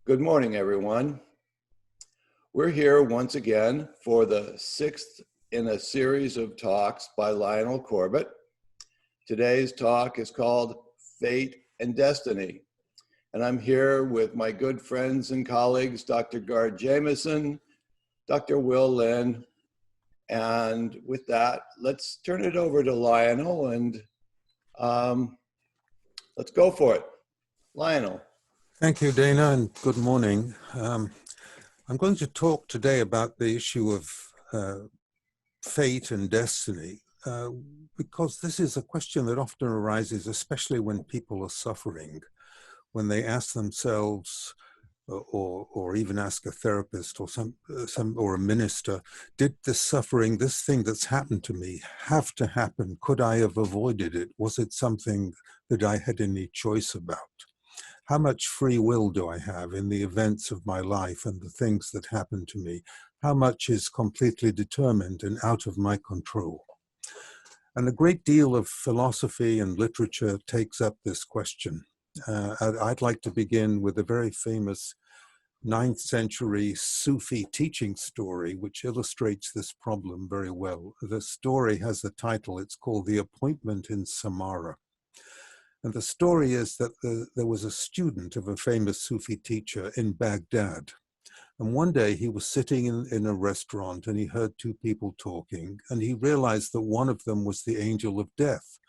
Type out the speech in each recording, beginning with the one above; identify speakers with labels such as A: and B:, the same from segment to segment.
A: Good morning, everyone. We're here once again for the sixth in a series of talks by Lionel Corbett. Today's talk is called Fate and Destiny. And I'm here with my good friends and colleagues, Dr. Gard Jameson, Dr. Linn. And with that, let's turn it over to Lionel and let's go for it. Lionel.
B: Thank you, Dana, and good morning. I'm going to talk today about the issue of fate and destiny, because this is a question that often arises, especially when people are suffering, when they ask themselves, or even ask a therapist or a minister, did this suffering, this thing that's happened to me, have to happen? Could I have avoided it? Was it something that I had any choice about? How much free will do I have in the events of my life and the things that happen to me? How much is completely determined and out of my control? And a great deal of philosophy and literature takes up this question. I'd like to begin with a very famous 9th century Sufi teaching story, which illustrates this problem very well. The story has a title, it's called The Appointment in Samarra. And the story is that there was a student of a famous Sufi teacher in Baghdad. And one day he was sitting in a restaurant and he heard two people talking, and he realized that one of them was the angel of death,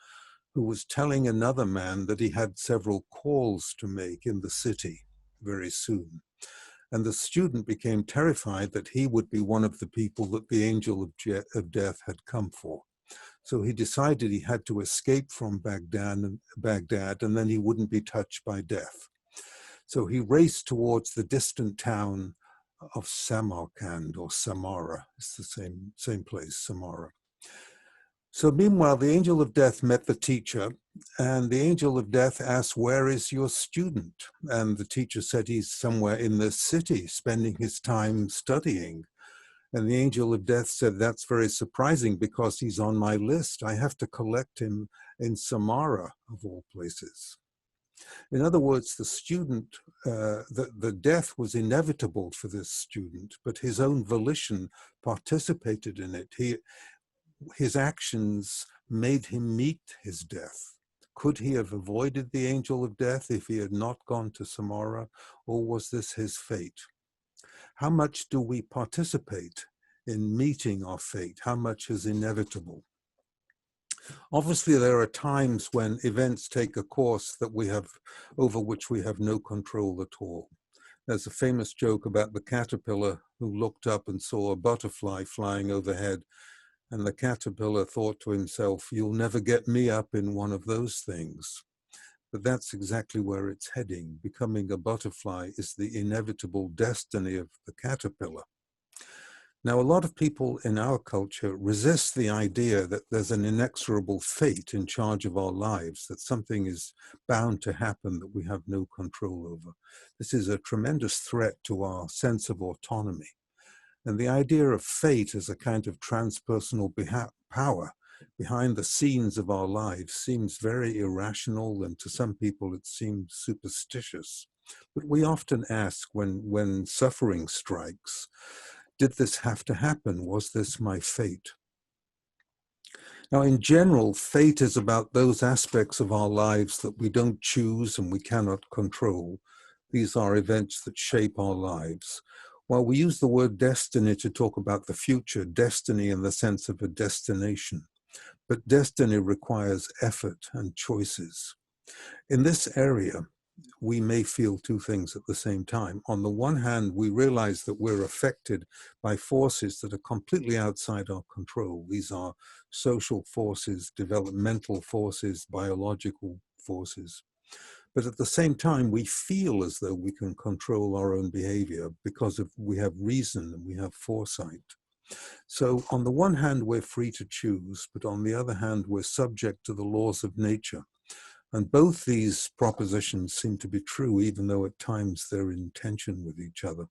B: who was telling another man that he had several calls to make in the city very soon. And the student became terrified that he would be one of the people that the angel of death had come for. So he decided he had to escape from Baghdad, and then he wouldn't be touched by death. So he raced towards the distant town of Samarkand, or Samarra. It's the same place, Samarra. So meanwhile, the angel of death met the teacher, and the angel of death asked, "Where is your student?" And the teacher said he's somewhere in the city, spending his time studying. And the angel of death said, "That's very surprising because he's on my list. I have to collect him in Samarra, of all places." In other words, the student, the death was inevitable for this student, but his own volition participated in it. His actions made him meet his death. Could he have avoided the angel of death if he had not gone to Samarra, or was this his fate? How much do we participate in meeting our fate? How much is inevitable? Obviously, there are times when events take a course over which we have no control at all. There's a famous joke about the caterpillar who looked up and saw a butterfly flying overhead, and the caterpillar thought to himself, "You'll never get me up in one of those things." But that's exactly where it's heading. Becoming a butterfly is the inevitable destiny of the caterpillar. Now, a lot of people in our culture resist the idea that there's an inexorable fate in charge of our lives, that something is bound to happen that we have no control over. This is a tremendous threat to our sense of autonomy. And the idea of fate as a kind of transpersonal power behind the scenes of our lives seems very irrational, and to some people it seems superstitious. But we often ask when suffering strikes, did this have to happen? Was this my fate? Now, in general, fate is about those aspects of our lives that we don't choose and we cannot control. These are events that shape our lives. While we use the word destiny to talk about the future, destiny in the sense of a destination, but destiny requires effort and choices. In this area, we may feel two things at the same time. On the one hand, we realize that we're affected by forces that are completely outside our control. These are social forces, developmental forces, biological forces. But at the same time, we feel as though we can control our own behavior because we have reason and we have foresight. So on the one hand, we're free to choose, but on the other hand, we're subject to the laws of nature. And both these propositions seem to be true, even though at times they're in tension with each other.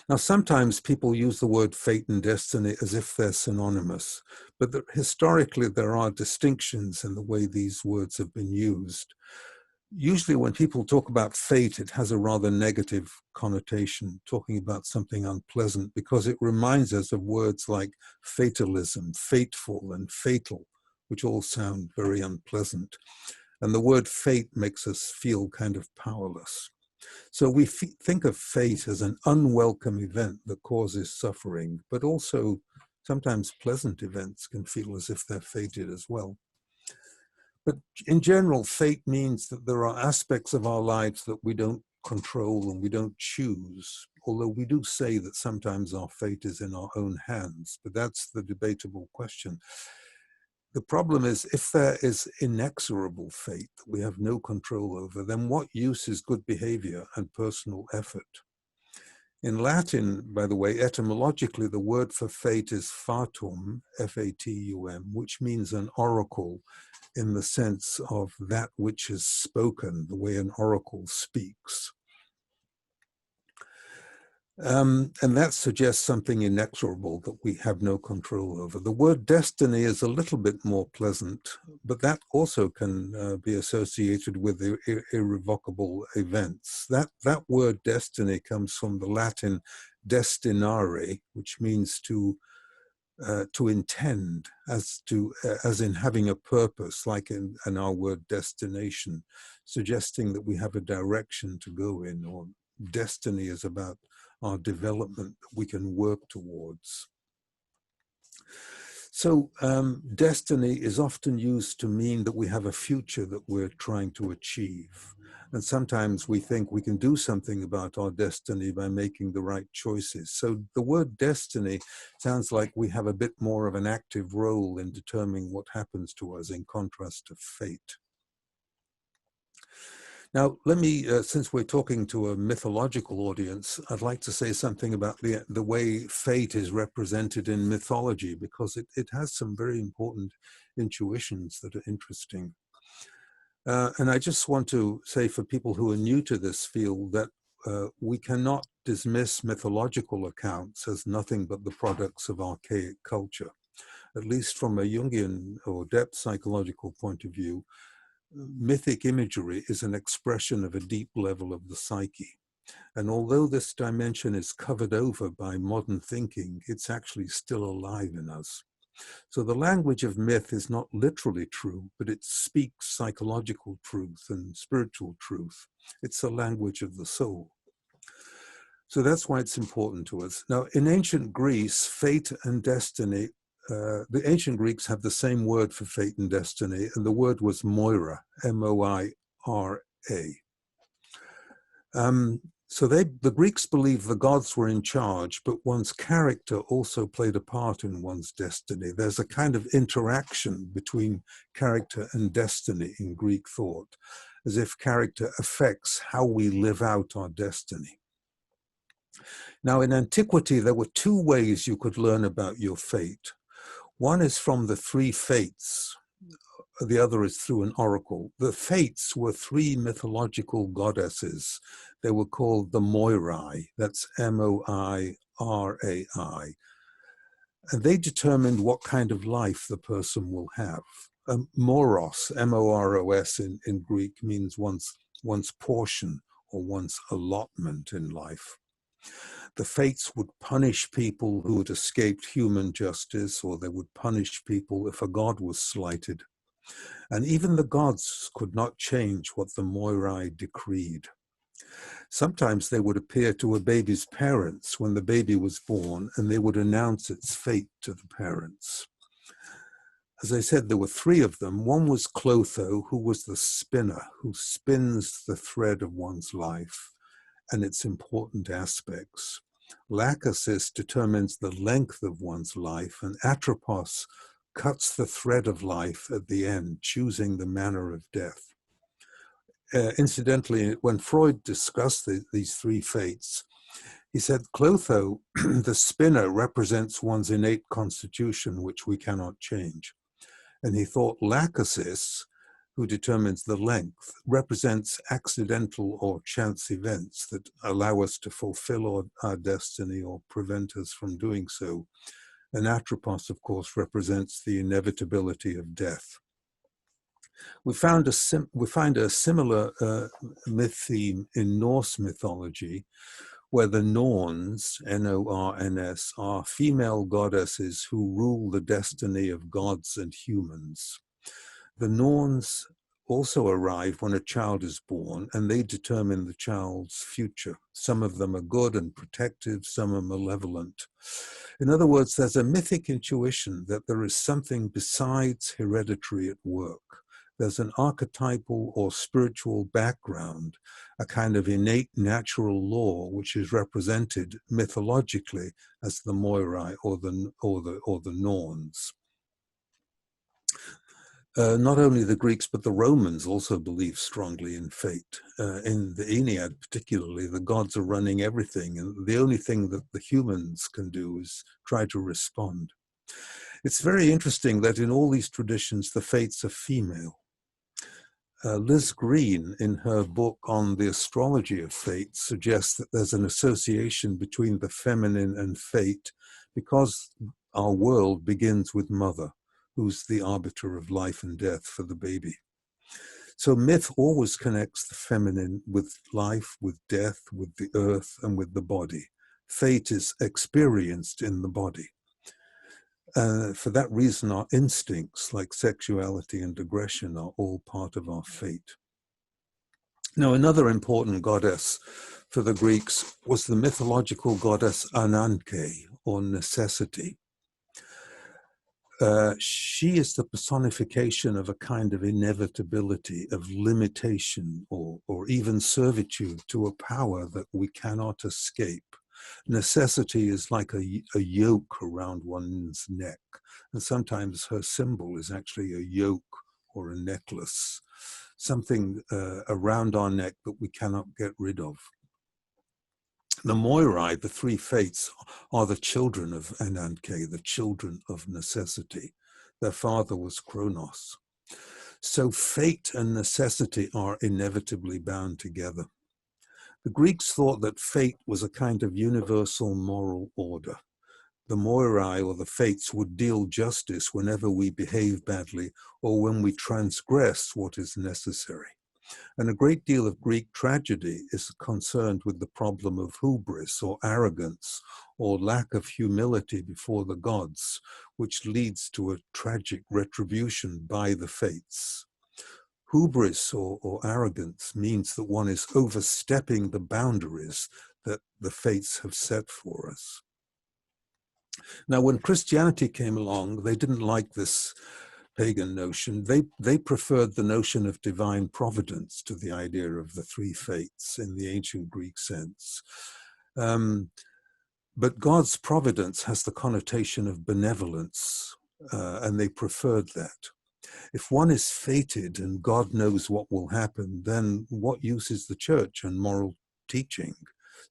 B: Now, sometimes people use the word fate and destiny as if they're synonymous, but historically there are distinctions in the way these words have been used. Usually when people talk about fate, it has a rather negative connotation, talking about something unpleasant, because it reminds us of words like fatalism, fateful, and fatal, which all sound very unpleasant. And the word fate makes us feel kind of powerless. So we think of fate as an unwelcome event that causes suffering, but also sometimes pleasant events can feel as if they're fated as well. But in general, fate means that there are aspects of our lives that we don't control and we don't choose, although we do say that sometimes our fate is in our own hands, but that's the debatable question. The problem is, if there is inexorable fate that we have no control over, then what use is good behavior and personal effort? In Latin, by the way, etymologically, the word for fate is fatum, F-A-T-U-M, which means an oracle in the sense of that which is spoken, the way an oracle speaks. And that suggests something inexorable that we have no control over. The word destiny is a little bit more pleasant, but that also can be associated with irrevocable events. That word destiny comes from the Latin destinare, which means to intend, as in having a purpose, like in our word destination, suggesting that we have a direction to go in, or destiny is about our development that we can work towards. So destiny is often used to mean that we have a future that we're trying to achieve. And sometimes we think we can do something about our destiny by making the right choices. So the word destiny sounds like we have a bit more of an active role in determining what happens to us, in contrast to fate. Now, let me, since we're talking to a mythological audience, I'd like to say something about the way fate is represented in mythology, because it has some very important intuitions that are interesting. And I just want to say for people who are new to this field that we cannot dismiss mythological accounts as nothing but the products of archaic culture. At least from a Jungian or depth psychological point of view, mythic imagery is an expression of a deep level of the psyche. And although this dimension is covered over by modern thinking, it's actually still alive in us. So the language of myth is not literally true, but it speaks psychological truth and spiritual truth. It's the language of the soul. So that's why it's important to us. Now, in ancient Greece, fate and destiny, the ancient Greeks have the same word for fate and destiny, and the word was Moira, M-O-I-R-A. So the Greeks believed the gods were in charge, but one's character also played a part in one's destiny. There's a kind of interaction between character and destiny in Greek thought, as if character affects how we live out our destiny. Now, in antiquity, there were two ways you could learn about your fate. One is from the three fates. The other is through an oracle. The fates were three mythological goddesses. They were called the Moirai, that's M-O-I-R-A-I. And they determined what kind of life the person will have. Moros, M-O-R-O-S in Greek, means one's portion or one's allotment in life. The fates would punish people who had escaped human justice, or they would punish people if a god was slighted. And even the gods could not change what the Moirai decreed. Sometimes they would appear to a baby's parents when the baby was born, and they would announce its fate to the parents. As I said, there were three of them. One was Clotho, who was the spinner, who spins the thread of one's life and its important aspects. Lachesis determines the length of one's life, and Atropos cuts the thread of life at the end, choosing the manner of death. Incidentally, when Freud discussed these three fates, he said Clotho, the spinner, represents one's innate constitution, which we cannot change. And he thought Lachesis, who determines the length, represents accidental or chance events that allow us to fulfill our destiny or prevent us from doing so. And Atropos, of course, represents the inevitability of death. We find a similar myth theme in Norse mythology, where the Norns, Norns, are female goddesses who rule the destiny of gods and humans. The Norns also arrive when a child is born, and they determine the child's future. Some of them are good and protective, some are malevolent. In other words, there's a mythic intuition that there is something besides hereditary at work. There's an archetypal or spiritual background, a kind of innate natural law which is represented mythologically as the Moirai or the Norns. Not only the Greeks, but the Romans also believe strongly in fate. In the Aeneid particularly, the gods are running everything, and the only thing that the humans can do is try to respond. It's very interesting that in all these traditions, the fates are female. Liz Green, in her book on the astrology of fate, suggests that there's an association between the feminine and fate because our world begins with mother, who's the arbiter of life and death for the baby. So myth always connects the feminine with life, with death, with the earth, and with the body. Fate is experienced in the body. For that reason, our instincts like sexuality and aggression are all part of our fate. Now, another important goddess for the Greeks was the mythological goddess Ananka, or necessity. She is the personification of a kind of inevitability, of limitation, or even servitude to a power that we cannot escape. Necessity is like a yoke around one's neck, and sometimes her symbol is actually a yoke or a necklace, something around our neck that we cannot get rid of. The Moirai, the three fates, are the children of Ananka, the children of necessity. Their father was Kronos. So fate and necessity are inevitably bound together. The Greeks thought that fate was a kind of universal moral order. The Moirai, or the fates, would deal justice whenever we behave badly or when we transgress what is necessary. And a great deal of Greek tragedy is concerned with the problem of hubris or arrogance or lack of humility before the gods, which leads to a tragic retribution by the fates. Hubris or arrogance means that one is overstepping the boundaries that the fates have set for us. Now, when Christianity came along, they didn't like this pagan notion. They preferred the notion of divine providence to the idea of the three fates in the ancient Greek sense. But God's providence has the connotation of benevolence, and they preferred that. If one is fated and God knows what will happen, then what use is the church and moral teaching?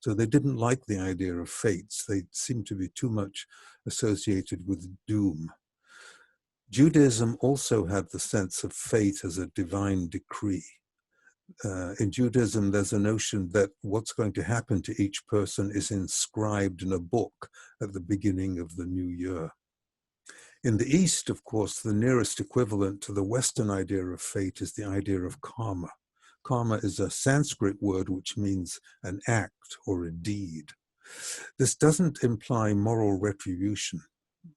B: So they didn't like the idea of fates. They seemed to be too much associated with doom. Judaism also had the sense of fate as a divine decree. In Judaism, there's a notion that what's going to happen to each person is inscribed in a book at the beginning of the new year. In the East, of course, the nearest equivalent to the Western idea of fate is the idea of karma. Karma is a Sanskrit word which means an act or a deed. This doesn't imply moral retribution.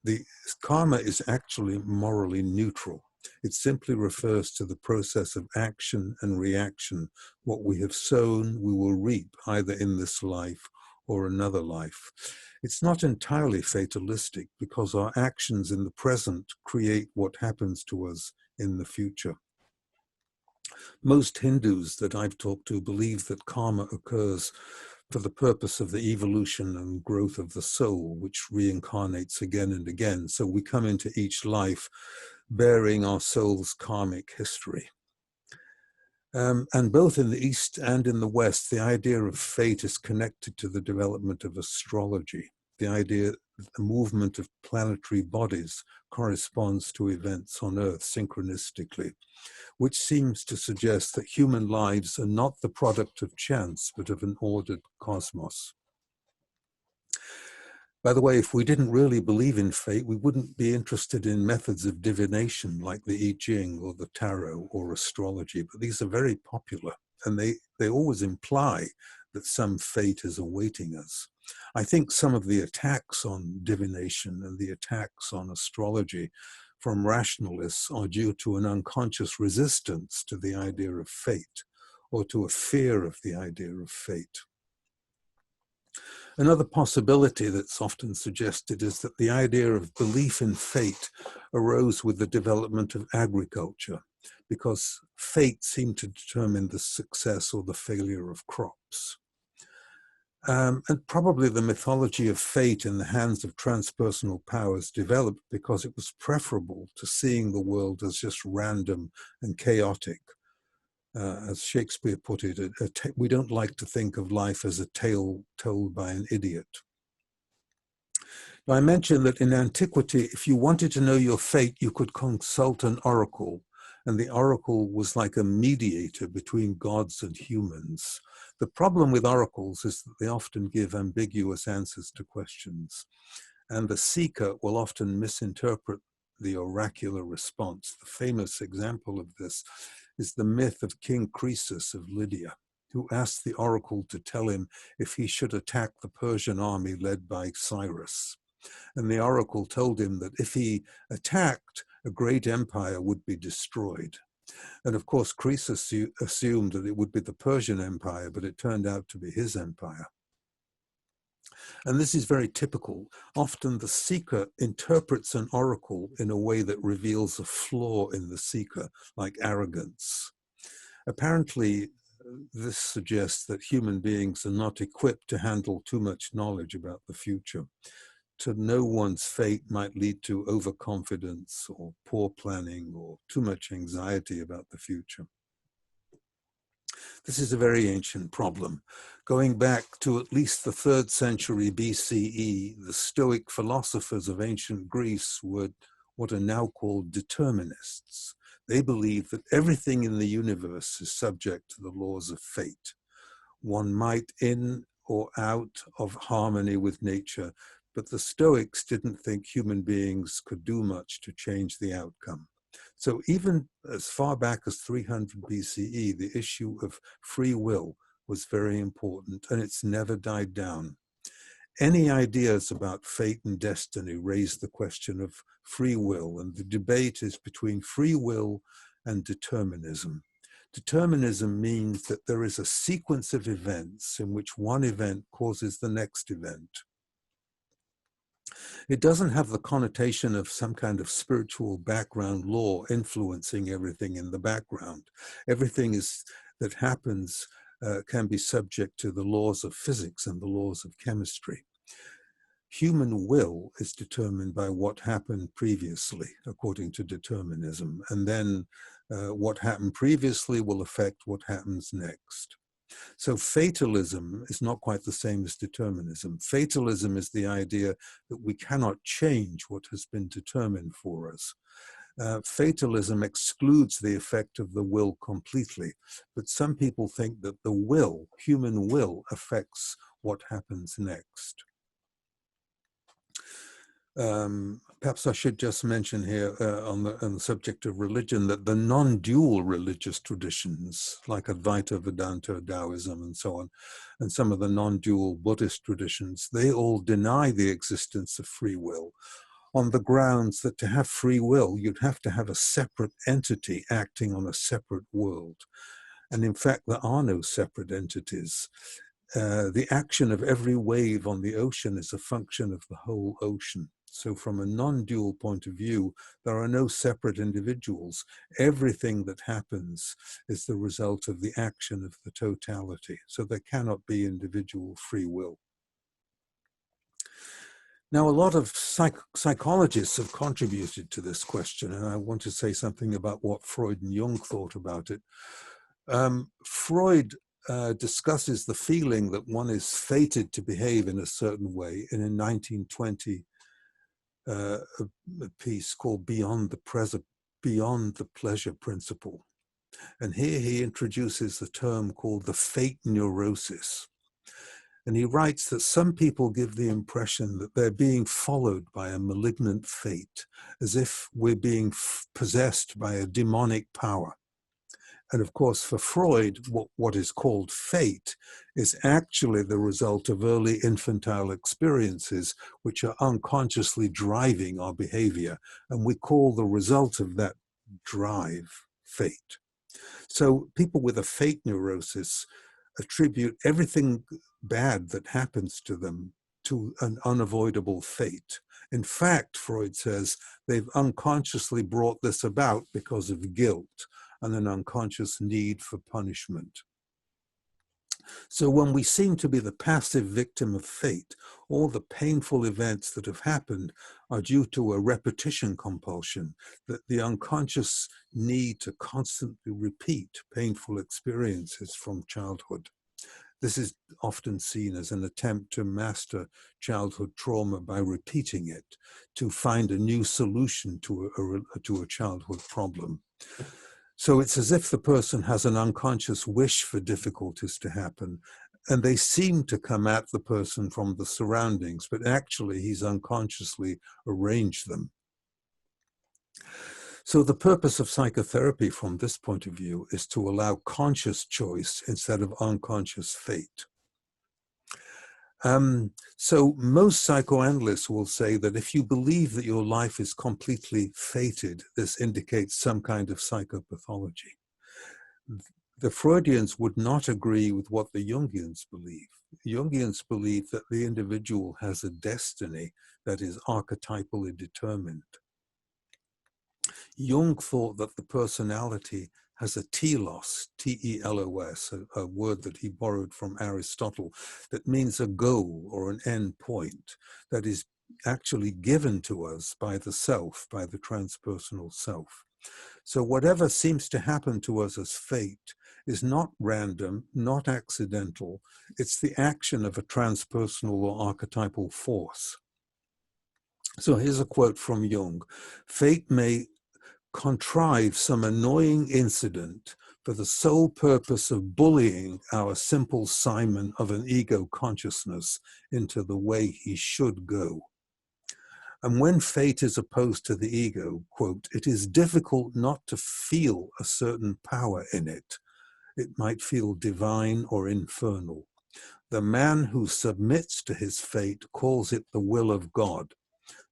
B: The karma is actually morally neutral. It simply refers to the process of action and reaction. What we have sown, we will reap either in this life or another life. It's not entirely fatalistic because our actions in the present create what happens to us in the future. Most Hindus that I've talked to believe that karma occurs for the purpose of the evolution and growth of the soul, which reincarnates again and again. So we come into each life bearing our soul's karmic history. And both in the East and in the West, the idea of fate is connected to the development of astrology. The idea that the movement of planetary bodies corresponds to events on Earth synchronistically, which seems to suggest that human lives are not the product of chance, but of an ordered cosmos. By the way, if we didn't really believe in fate, we wouldn't be interested in methods of divination like the I Ching or the tarot or astrology, but these are very popular, and they always imply that some fate is awaiting us. I think some of the attacks on divination and the attacks on astrology from rationalists are due to an unconscious resistance to the idea of fate, or to a fear of the idea of fate. Another possibility that's often suggested is that the idea of belief in fate arose with the development of agriculture, because fate seemed to determine the success or the failure of crops. And probably the mythology of fate in the hands of transpersonal powers developed because it was preferable to seeing the world as just random and chaotic. As Shakespeare put it, we don't like to think of life as a tale told by an idiot. Now, I mentioned that in antiquity, if you wanted to know your fate, you could consult an oracle, and the oracle was like a mediator between gods and humans. The problem with oracles is that they often give ambiguous answers to questions, and the seeker will often misinterpret the oracular response. The famous example of this is the myth of King Croesus of Lydia, who asked the oracle to tell him if he should attack the Persian army led by Cyrus. And the oracle told him that if he attacked, a great empire would be destroyed. And of course, Croesus assumed that it would be the Persian Empire, but it turned out to be his empire. And this is very typical. Often the seeker interprets an oracle in a way that reveals a flaw in the seeker, like arrogance. Apparently, this suggests that human beings are not equipped to handle too much knowledge about the future. To know one's fate might lead to overconfidence or poor planning or too much anxiety about the future. This is a very ancient problem. Going back to at least the 3rd century BCE, the Stoic philosophers of ancient Greece were what are now called determinists. They believed that everything in the universe is subject to the laws of fate. One might in or out of harmony with nature, but the Stoics didn't think human beings could do much to change the outcome. So even as far back as 300 BCE, the issue of free will was very important, and it's never died down. Any ideas about fate and destiny raise the question of free will, and the debate is between free will and determinism. Determinism means that there is a sequence of events in which one event causes the next event. It doesn't have the connotation of some kind of spiritual background law influencing everything in the background. Everything that happens can be subject to the laws of physics and the laws of chemistry. Human will is determined by what happened previously, according to determinism, and then what happened previously will affect what happens next. So fatalism is not quite the same as determinism. Fatalism is the idea that we cannot change what has been determined for us. Fatalism excludes the effect of the will completely, but some people think that the will, human will, affects what happens next. Perhaps I should just mention here on the subject of religion that the non-dual religious traditions like Advaita Vedanta, Taoism and so on, and some of the non-dual Buddhist traditions, they all deny the existence of free will on the grounds that to have free will, you'd have to have a separate entity acting on a separate world. And in fact, there are no separate entities. The action of every wave on the ocean is a function of the whole ocean. So from a non-dual point of view, there are no separate individuals. Everything that happens is the result of the action of the totality. So there cannot be individual free will. Now, a lot of psychologists have contributed to this question, and I want to say something about what Freud and Jung thought about it. Freud discusses the feeling that one is fated to behave in a certain way in a 1920 a piece called Beyond the Pleasure Principle. And here he introduces the term called the fate neurosis. And he writes that some people give the impression that they're being followed by a malignant fate, as if we're being possessed by a demonic power. And of course, for Freud, what is called fate is actually the result of early infantile experiences, which are unconsciously driving our behavior. And we call the result of that drive fate. So people with a fate neurosis attribute everything bad that happens to them to an unavoidable fate. In fact, Freud says they've unconsciously brought this about because of guilt and an unconscious need for punishment. So when we seem to be the passive victim of fate, all the painful events that have happened are due to a repetition compulsion, that the unconscious need to constantly repeat painful experiences from childhood. This is often seen as an attempt to master childhood trauma by repeating it, to find a new solution to a childhood problem. So it's as if the person has an unconscious wish for difficulties to happen, and they seem to come at the person from the surroundings, but actually he's unconsciously arranged them. So the purpose of psychotherapy from this point of view is to allow conscious choice instead of unconscious fate. So most psychoanalysts will say that if you believe that your life is completely fated, this indicates some kind of psychopathology. The Freudians would not agree with what the Jungians believe. Jungians believe that the individual has a destiny that is archetypally determined. Jung thought that the personality has a telos, T-E-L-O-S, a word that he borrowed from Aristotle, that means a goal or an end point that is actually given to us by the self, by the transpersonal self. So whatever seems to happen to us as fate is not random, not accidental. It's the action of a transpersonal or archetypal force. So here's a quote from Jung. Fate may contrive some annoying incident for the sole purpose of bullying our simple Simon of an ego consciousness into the way he should go. And when fate is opposed to the ego, quote, it is difficult not to feel a certain power in it. It might feel divine or infernal. The man who submits to his fate calls it the will of God.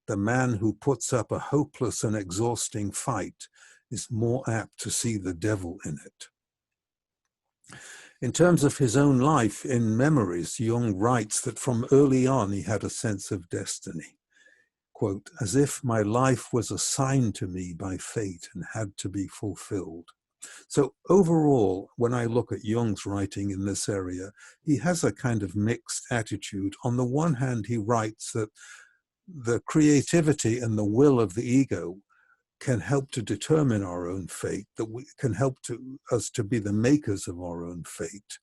B: The man who puts up a hopeless and exhausting fight is more apt to see the devil in it. In terms of his own life in Memories, Jung writes that from early on he had a sense of destiny. Quote, as if my life was assigned to me by fate and had to be fulfilled. So overall, when I look at Jung's writing in this area, he has a kind of mixed attitude. On the one hand, he writes that the creativity and the will of the ego can help to determine our own fate, that we can help us to be the makers of our own fate.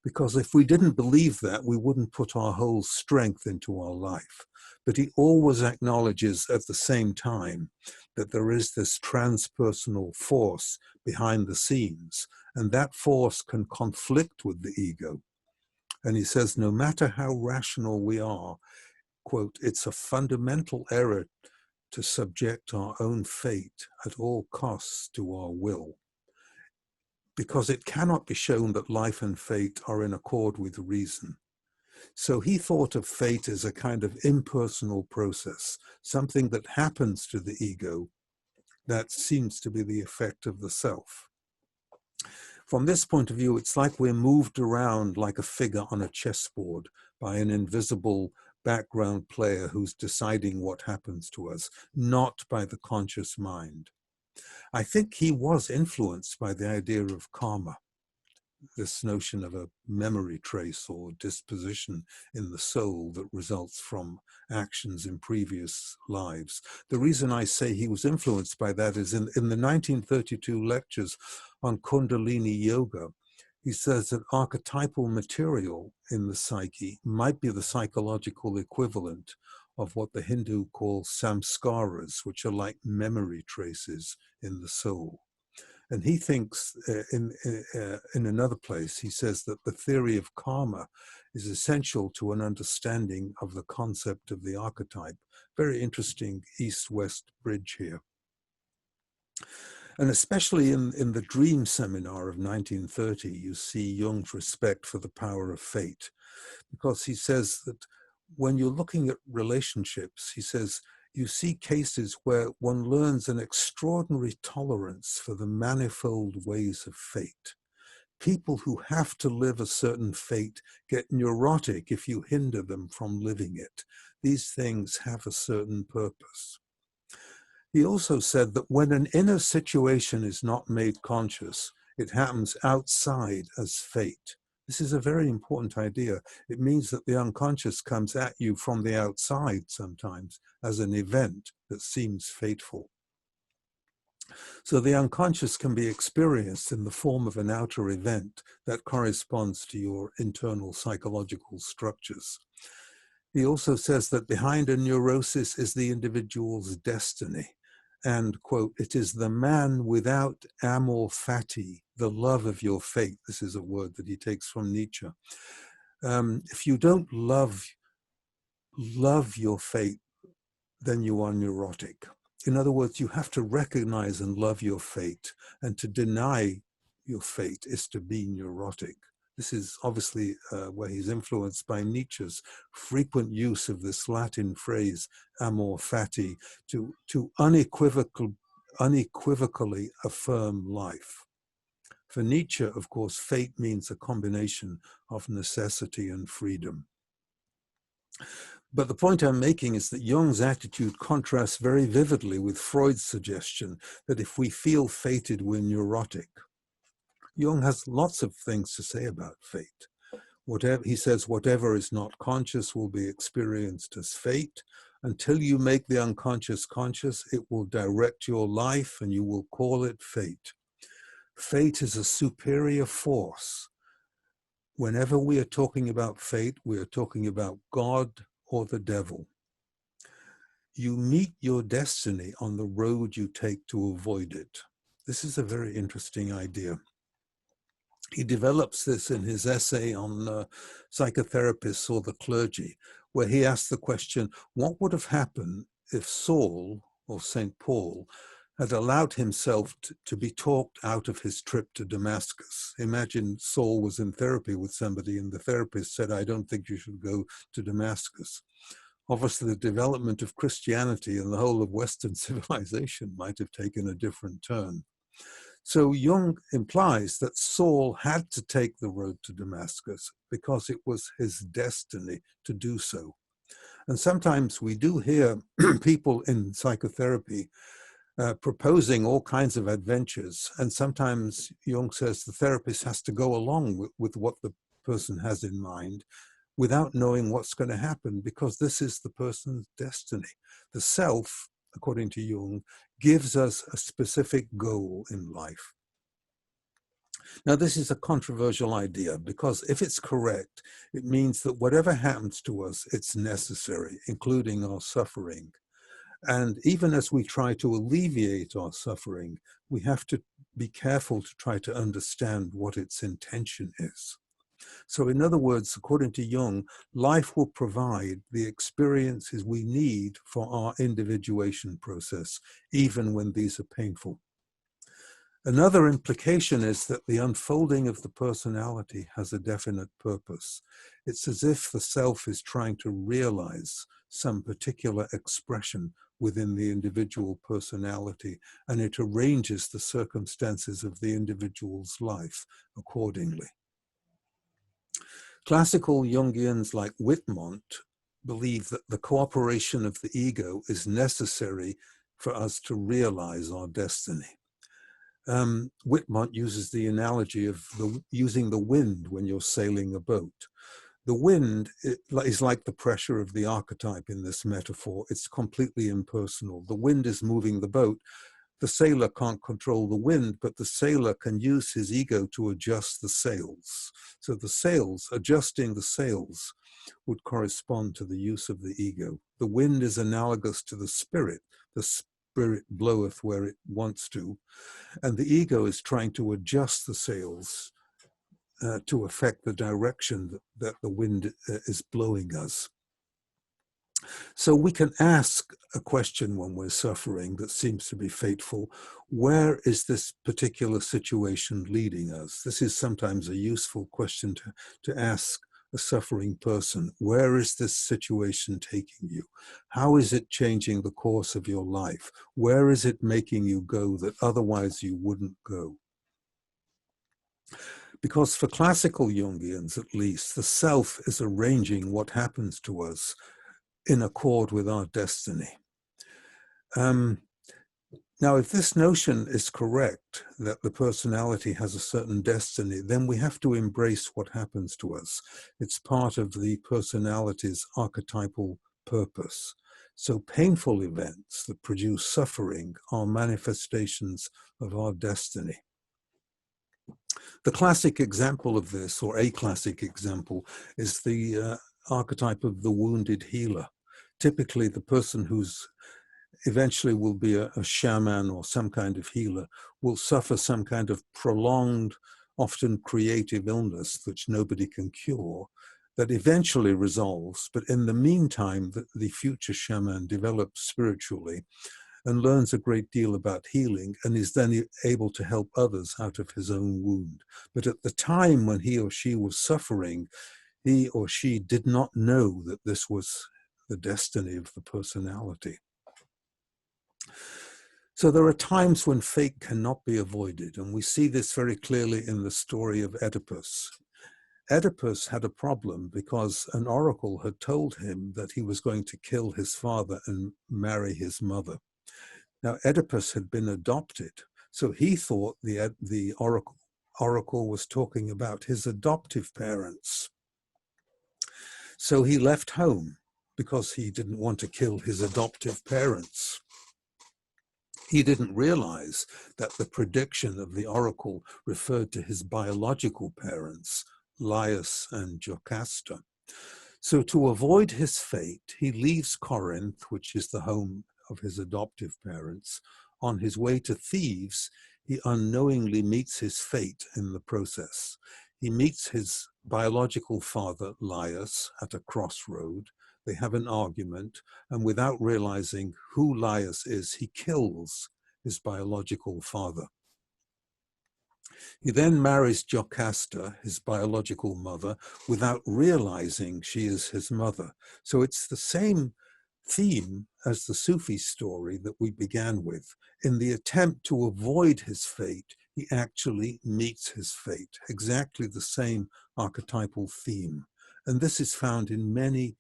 B: Because if we didn't believe that, we wouldn't put our whole strength into our life. But he always acknowledges at the same time that there is this transpersonal force behind the scenes, and that force can conflict with the ego. And he says, no matter how rational we are, quote, it's a fundamental error to subject our own fate at all costs to our will, because it cannot be shown that life and fate are in accord with reason. So he thought of fate as a kind of impersonal process, something that happens to the ego that seems to be the effect of the self. From this point of view, it's like we're moved around like a figure on a chessboard by an invisible background player who's deciding what happens to us, not by the conscious mind. I think he was influenced by the idea of karma, this notion of a memory trace or disposition in the soul that results from actions in previous lives. The reason I say he was influenced by that is in the 1932 lectures on Kundalini Yoga, he says that archetypal material in the psyche might be the psychological equivalent of what the Hindu calls samskaras, which are like memory traces in the soul. And he thinks in another place, he says that the theory of karma is essential to an understanding of the concept of the archetype. Very interesting east-west bridge here. And especially in the Dream Seminar of 1930, you see Jung's respect for the power of fate, because he says that when you're looking at relationships, he says, you see cases where one learns an extraordinary tolerance for the manifold ways of fate. People who have to live a certain fate get neurotic if you hinder them from living it. These things have a certain purpose. He also said that when an inner situation is not made conscious, it happens outside as fate. This is a very important idea. It means that the unconscious comes at you from the outside sometimes as an event that seems fateful. So the unconscious can be experienced in the form of an outer event that corresponds to your internal psychological structures. He also says that behind a neurosis is the individual's destiny. And, quote, it is the man without amor fati, the love of your fate. This is a word that he takes from Nietzsche. If you don't love your fate, then you are neurotic. In other words, you have to recognize and love your fate, and to deny your fate is to be neurotic. This is obviously where he's influenced by Nietzsche's frequent use of this Latin phrase, amor fati, to unequivocally affirm life. For Nietzsche, of course, fate means a combination of necessity and freedom. But the point I'm making is that Jung's attitude contrasts very vividly with Freud's suggestion that if we feel fated, we're neurotic. Jung has lots of things to say about fate. He says, whatever is not conscious will be experienced as fate. Until you make the unconscious conscious, it will direct your life and you will call it fate. Fate is a superior force. Whenever we are talking about fate, we are talking about God or the devil. You meet your destiny on the road you take to avoid it. This is a very interesting idea. He develops this in his essay on psychotherapists or the clergy, where he asks the question, what would have happened if Saul or St. Paul had allowed himself to be talked out of his trip to Damascus? Imagine Saul was in therapy with somebody and the therapist said, I don't think you should go to Damascus. Obviously, the development of Christianity and the whole of Western civilization might have taken a different turn. So Jung implies that Saul had to take the road to Damascus because it was his destiny to do so. And sometimes we do hear people in psychotherapy proposing all kinds of adventures. And sometimes Jung says the therapist has to go along with what the person has in mind without knowing what's going to happen, because this is the person's destiny. The self, according to Jung, gives us a specific goal in life. Now, this is a controversial idea, because if it's correct, it means that whatever happens to us, it's necessary, including our suffering. And even as we try to alleviate our suffering, we have to be careful to try to understand what its intention is. So in other words, according to Jung, life will provide the experiences we need for our individuation process, even when these are painful. Another implication is that the unfolding of the personality has a definite purpose. It's as if the self is trying to realize some particular expression within the individual personality, and it arranges the circumstances of the individual's life accordingly. Classical Jungians like Whitmont believe that the cooperation of the ego is necessary for us to realize our destiny. Whitmont uses the analogy of using the wind when you're sailing a boat. The wind is like the pressure of the archetype in this metaphor. It's completely impersonal. The wind is moving the boat. The sailor can't control the wind, but the sailor can use his ego to adjust the sails. So the sails, adjusting the sails, would correspond to the use of the ego. The wind is analogous to the spirit. The spirit bloweth where it wants to, and the ego is trying to adjust the sails to affect the direction that the wind is blowing us. So we can ask a question when we're suffering that seems to be fateful. Where is this particular situation leading us? This is sometimes a useful question to ask a suffering person. Where is this situation taking you? How is it changing the course of your life? Where is it making you go that otherwise you wouldn't go? Because for classical Jungians, at least, the self is arranging what happens to us in accord with our destiny. Now, if this notion is correct, that the personality has a certain destiny, then we have to embrace what happens to us. It's part of the personality's archetypal purpose. So painful events that produce suffering are manifestations of our destiny. The classic example of this, or a classic example, is the archetype of the wounded healer. Typically, the person who's eventually will be a shaman or some kind of healer will suffer some kind of prolonged, often creative illness which nobody can cure, that eventually resolves. But in the meantime, the future shaman develops spiritually and learns a great deal about healing, and is then able to help others out of his own wound. But at the time when he or she was suffering, he or she did not know that this was the destiny of the personality. So there are times when fate cannot be avoided, and we see this very clearly in the story of Oedipus. Oedipus had a problem because an oracle had told him that he was going to kill his father and marry his mother. Now, Oedipus had been adopted, so he thought the oracle was talking about his adoptive parents. So he left home because he didn't want to kill his adoptive parents. He didn't realize that the prediction of the oracle referred to his biological parents, Laius and Jocasta. So to avoid his fate, he leaves Corinth, which is the home of his adoptive parents. On his way to Thebes, he unknowingly meets his fate in the process. He meets his biological father, Laius, at a crossroad. They have an argument, and without realizing who Laius is, he kills his biological father. He then marries Jocasta, his biological mother, without realizing she is his mother. So it's the same theme as the Sufi story that we began with. In the attempt to avoid his fate, he actually meets his fate, exactly the same archetypal theme. And this is found in many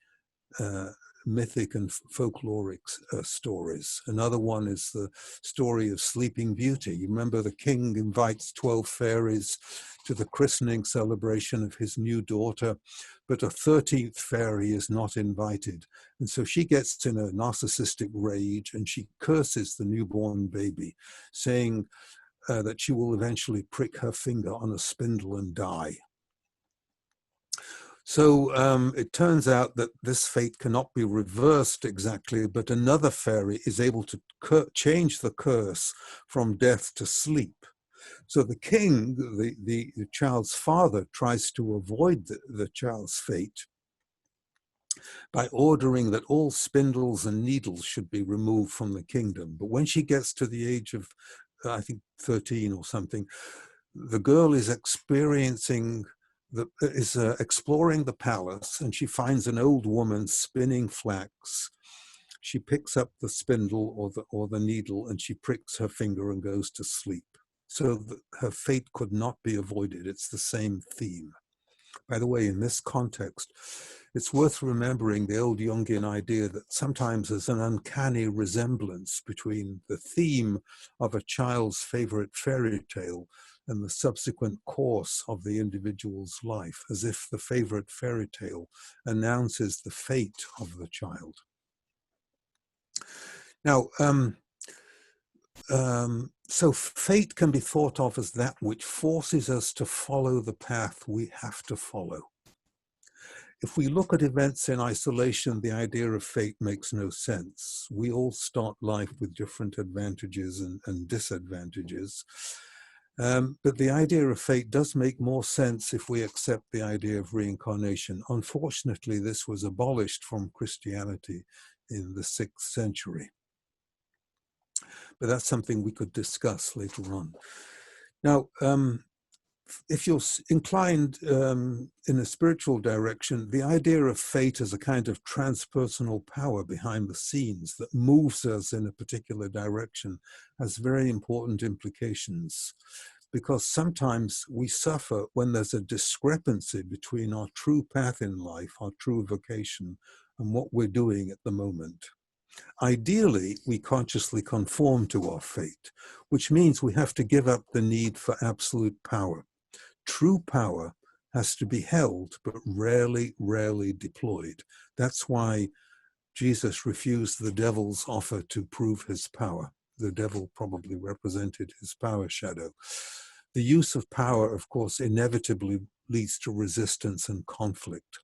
B: mythic and folkloric stories. Another one is the story of Sleeping Beauty. You remember the king invites 12 fairies to the christening celebration of his new daughter, but a 13th fairy is not invited. And so she gets in a narcissistic rage and she curses the newborn baby, saying that she will eventually prick her finger on a spindle and die. So it turns out that this fate cannot be reversed exactly, but another fairy is able to change the curse from death to sleep. So the king, the child's father, tries to avoid the child's fate by ordering that all spindles and needles should be removed from the kingdom. But when she gets to the age of, I think, 13 or something, the girl is experiencing exploring the palace, and she finds an old woman spinning flax. She picks up the spindle or the needle, and she pricks her finger and goes to sleep. So her fate could not be avoided. It's the same theme. By the way, in this context, it's worth remembering the old Jungian idea that sometimes there's an uncanny resemblance between the theme of a child's favorite fairy tale and the subsequent course of the individual's life, as if the favorite fairy tale announces the fate of the child. Now, so fate can be thought of as that which forces us to follow the path we have to follow. If we look at events in isolation, the idea of fate makes no sense. We all start life with different advantages and disadvantages. But the idea of fate does make more sense if we accept the idea of reincarnation. Unfortunately, this was abolished from Christianity in the 6th century. But that's something we could discuss later on. Now, if you're inclined in a spiritual direction, the idea of fate as a kind of transpersonal power behind the scenes that moves us in a particular direction has very important implications, because sometimes we suffer when there's a discrepancy between our true path in life, our true vocation, and what we're doing at the moment. Ideally, we consciously conform to our fate, which means we have to give up the need for absolute power. True power has to be held, but rarely deployed. That's why Jesus refused the devil's offer to prove his power. The devil probably represented his power shadow. The use of power, of course, inevitably leads to resistance and conflict.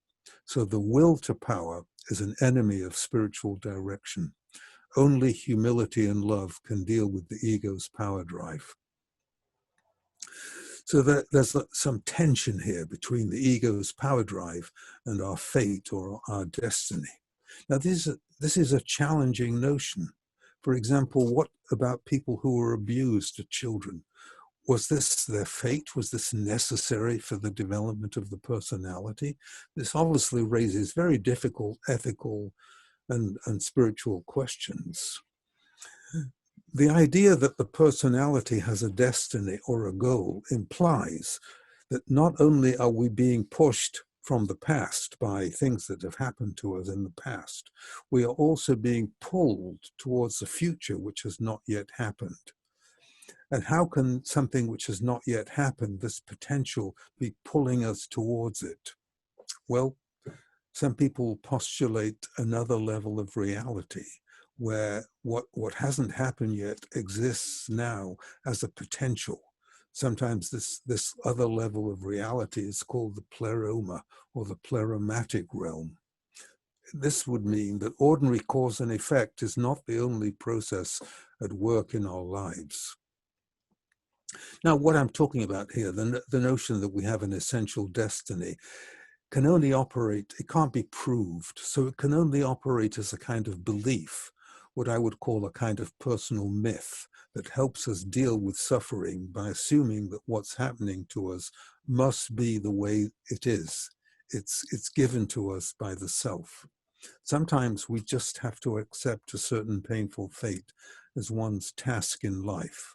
B: So the will to power is an enemy of spiritual direction. Only humility and love can deal with the ego's power drive. So there's some tension here between the ego's power drive and our fate or our destiny. Now, this is a challenging notion. For example, what about people who were abused as children? Was this their fate? Was this necessary for the development of the personality? This obviously raises very difficult ethical and spiritual questions. The idea that the personality has a destiny or a goal implies that not only are we being pushed from the past by things that have happened to us in the past, we are also being pulled towards the future which has not yet happened. And how can something which has not yet happened, this potential, be pulling us towards it? Well, some people postulate another level of reality, where what hasn't happened yet exists now as a potential. Sometimes this other level of reality is called the pleroma, or the pleromatic realm. This would mean that ordinary cause and effect is not the only process at work in our lives. Now, what I'm talking about here, the notion that we have an essential destiny, can only operate, it can't be proved, so it can only operate as a kind of belief, what I would call a kind of personal myth that helps us deal with suffering by assuming that what's happening to us must be the way it is. It's given to us by the self. Sometimes we just have to accept a certain painful fate as one's task in life.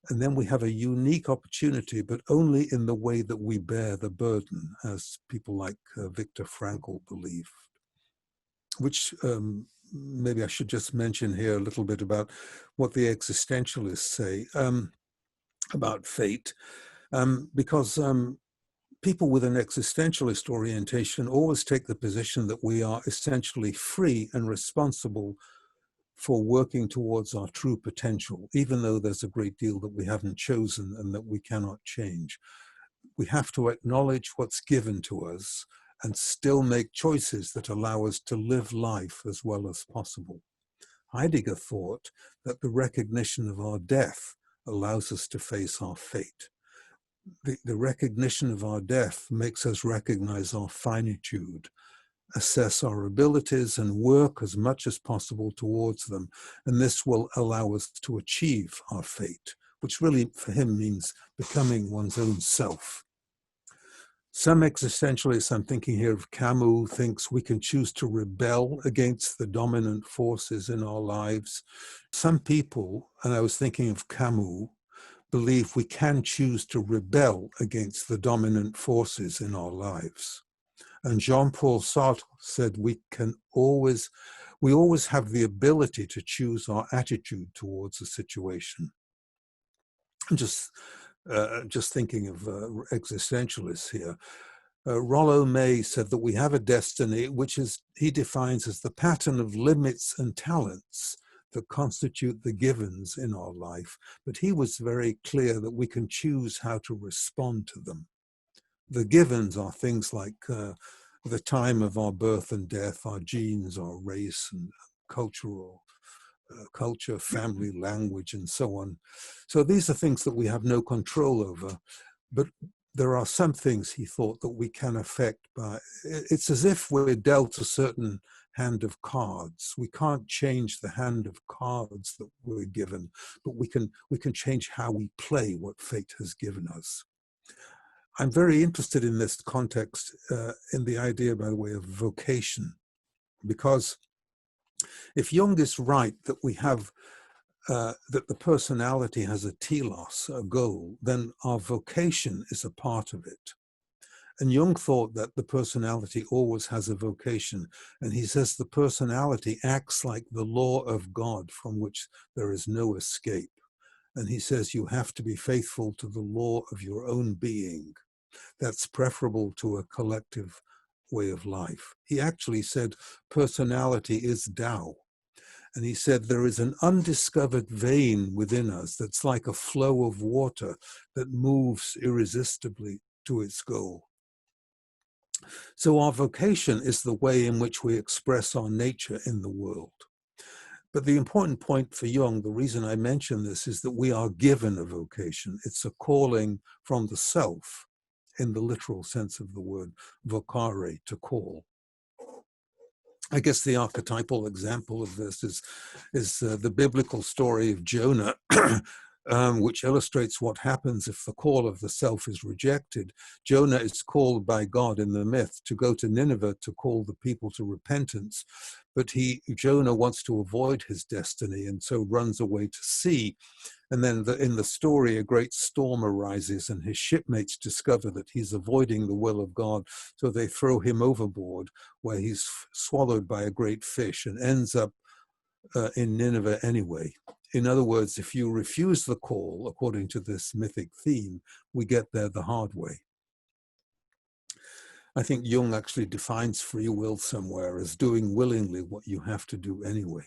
B: And then we have a unique opportunity, but only in the way that we bear the burden, as people like Viktor Frankl believe. Which maybe I should just mention here a little bit about what the existentialists say about fate, because people with an existentialist orientation always take the position that we are essentially free and responsible for working towards our true potential, even though there's a great deal that we haven't chosen and that we cannot change. We have to acknowledge what's given to us and still make choices that allow us to live life as well as possible. Heidegger thought that the recognition of our death allows us to face our fate. The recognition of our death makes us recognize our finitude, assess our abilities, and work as much as possible towards them. And this will allow us to achieve our fate, which really for him means becoming one's own self. Some existentialists, I'm thinking here of Camus, thinks we can choose to rebel against the dominant forces in our lives. Some people, and I was thinking of Camus, believe we can choose to rebel against the dominant forces in our lives. And Jean-Paul Sartre said we always have the ability to choose our attitude towards a situation. I'm just thinking of existentialists here. Rollo May said that we have a destiny, which he defines as the pattern of limits and talents that constitute the givens in our life. But he was very clear that we can choose how to respond to them. The givens are things like the time of our birth and death, our genes, our race and cultural culture, family, language, and so on. So these are things that we have no control over. But there are some things, he thought, that we can affect by, it's as if we're dealt a certain hand of cards. We can't change the hand of cards that we're given, but we can change how we play what fate has given us. I'm very interested in this context, in the idea, by the way, of vocation, because if Jung is right that we have that the personality has a telos, a goal, then our vocation is a part of it. And Jung thought that the personality always has a vocation. And he says the personality acts like the law of God from which there is no escape. And he says you have to be faithful to the law of your own being. That's preferable to a collective way of life. He actually said personality is Tao. And he said there is an undiscovered vein within us that's like a flow of water that moves irresistibly to its goal. So our vocation is the way in which we express our nature in the world. But the important point for Jung, the reason I mention this, is that we are given a vocation. It's a calling from the self, in the literal sense of the word, vocare, to call. I guess the archetypal example of this is the biblical story of Jonah, which illustrates what happens if the call of the self is rejected. Jonah is called by God in the myth to go to Nineveh to call the people to repentance, but Jonah wants to avoid his destiny and so runs away to sea. And then in the story, a great storm arises and his shipmates discover that he's avoiding the will of God. So they throw him overboard, where he's swallowed by a great fish and ends up in Nineveh anyway. In other words, if you refuse the call, according to this mythic theme, we get there the hard way. I think Jung actually defines free will somewhere as doing willingly what you have to do anyway.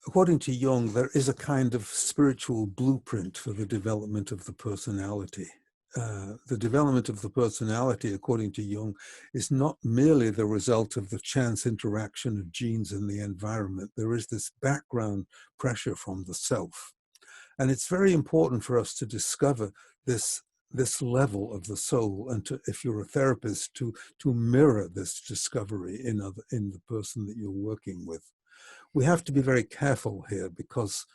B: According to Jung, there is a kind of spiritual blueprint for the development of the personality. The development of the personality, according to Jung, is not merely the result of the chance interaction of genes in the environment. There is this background pressure from the self. And it's very important for us to discover this level of the soul, and to, if you're a therapist, to mirror this discovery in the person that you're working with. We have to be very careful here, because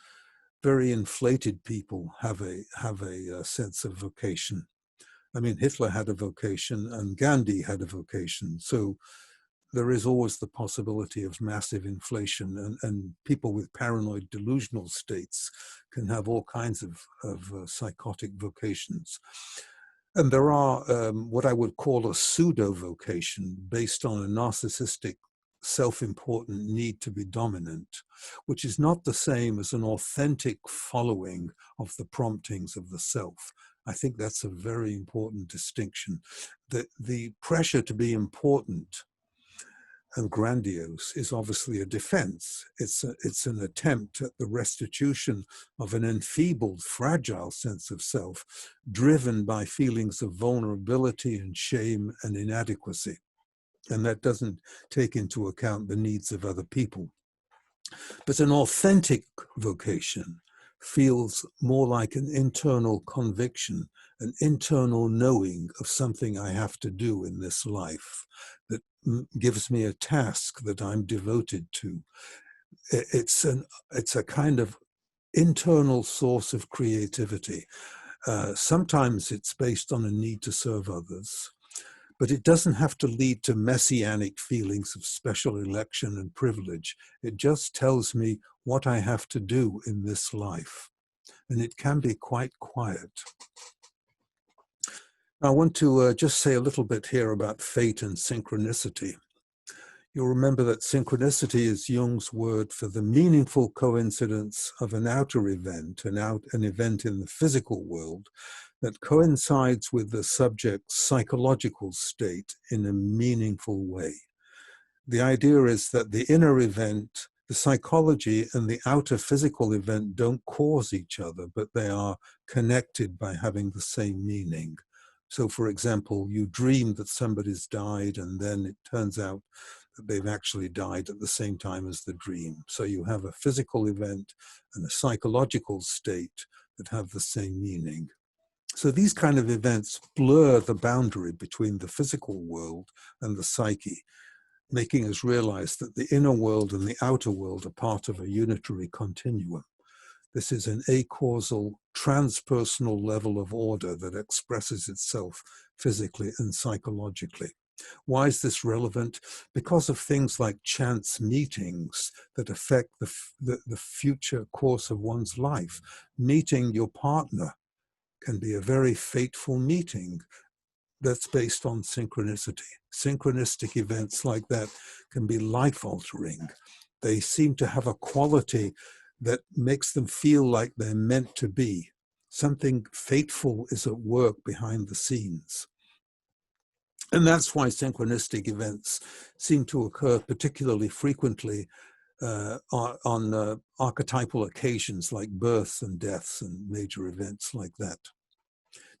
B: very inflated people have a sense of vocation. I mean, Hitler had a vocation and Gandhi had a vocation. So there is always the possibility of massive inflation, and people with paranoid delusional states can have all kinds of psychotic vocations. And there are what I would call a pseudo vocation based on a narcissistic self-important need to be dominant, which is not the same as an authentic following of the promptings of the self. I think that's a very important distinction. The pressure to be important and grandiose is obviously a defense. It's an attempt at the restitution of an enfeebled, fragile sense of self, driven by feelings of vulnerability and shame and inadequacy. And that doesn't take into account the needs of other people. But an authentic vocation feels more like an internal conviction, an internal knowing of something I have to do in this life that gives me a task that I'm devoted to. It's a kind of internal source of creativity. Sometimes it's based on a need to serve others, but it doesn't have to lead to messianic feelings of special election and privilege. It just tells me what I have to do in this life. And it can be quite quiet. I want to just say a little bit here about fate and synchronicity. You'll remember that synchronicity is Jung's word for the meaningful coincidence of an outer event, an event in the physical world, that coincides with the subject's psychological state in a meaningful way. The idea is that the inner event, the psychology and the outer physical event don't cause each other, but they are connected by having the same meaning. So, for example, you dream that somebody's died, and then it turns out that they've actually died at the same time as the dream. So you have a physical event and a psychological state that have the same meaning. So these kind of events blur the boundary between the physical world and the psyche, making us realize that the inner world and the outer world are part of a unitary continuum. This is an acausal, transpersonal level of order that expresses itself physically and psychologically. Why is this relevant? Because of things like chance meetings that affect the future course of one's life. Meeting your partner can be a very fateful meeting that's based on synchronicity. Synchronistic events like that can be life-altering. They seem to have a quality that makes them feel like they're meant to be. Something fateful is at work behind the scenes. And that's why synchronistic events seem to occur particularly frequently on archetypal occasions like births and deaths and major events like that.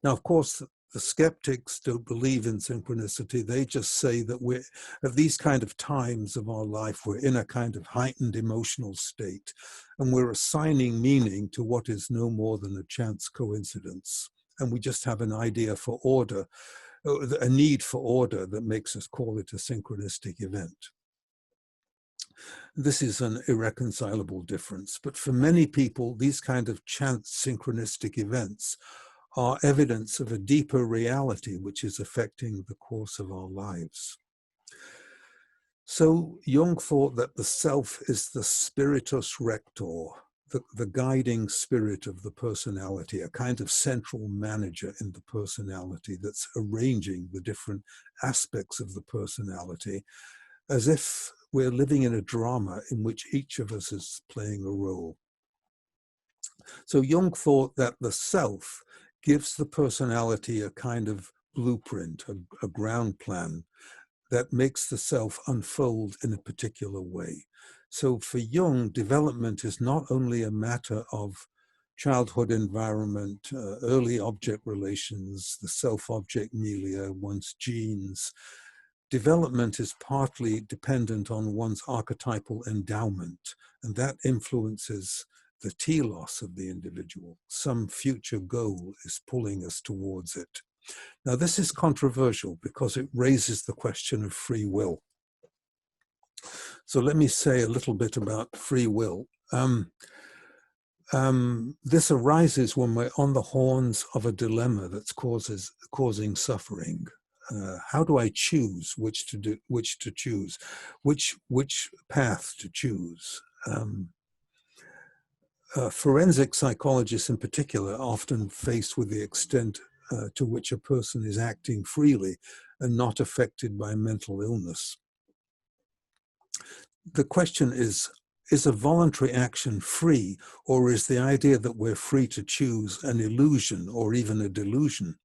B: Now, of course, the skeptics don't believe in synchronicity. They just say that we're at these kind of times of our life, we're in a kind of heightened emotional state, and we're assigning meaning to what is no more than a chance coincidence. And we just have an idea for order, a need for order that makes us call it a synchronistic event. This is an irreconcilable difference, but for many people, these kind of chance synchronistic events are evidence of a deeper reality which is affecting the course of our lives. So Jung thought that the self is the spiritus rector, the guiding spirit of the personality, a kind of central manager in the personality that's arranging the different aspects of the personality as if we're living in a drama in which each of us is playing a role. So Jung thought that the self gives the personality a kind of blueprint, a ground plan that makes the self unfold in a particular way. So for Jung, development is not only a matter of childhood environment, early object relations, the self-object milia, one's genes. Development is partly dependent on one's archetypal endowment, and that influences the telos of the individual. Some future goal is pulling us towards it. Now, this is controversial because it raises the question of free will. So let me say a little bit about free will. This arises when we're on the horns of a dilemma that's causing suffering. How do I choose which to choose, which path to choose? Forensic psychologists in particular are often faced with the extent to which a person is acting freely and not affected by mental illness. The question is a voluntary action free, or is the idea that we're free to choose an illusion or even a delusion?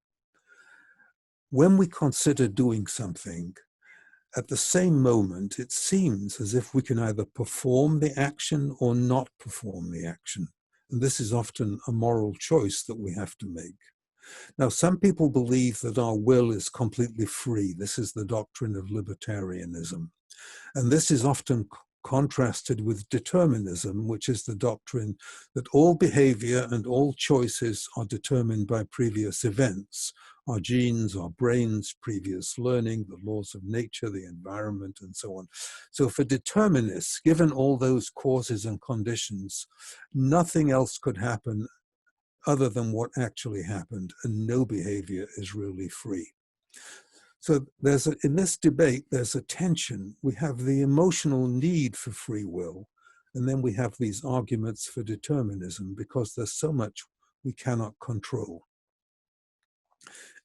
B: When we consider doing something, at the same moment, it seems as if we can either perform the action or not perform the action. And this is often a moral choice that we have to make. Now, some people believe that our will is completely free. This is the doctrine of libertarianism. And this is often contrasted with determinism, which is the doctrine that all behavior and all choices are determined by previous events, our genes, our brains, previous learning, the laws of nature, the environment, and so on. So for determinists, given all those causes and conditions, nothing else could happen other than what actually happened, and no behavior is really free. So in this debate, there's a tension. We have the emotional need for free will, and then we have these arguments for determinism because there's so much we cannot control.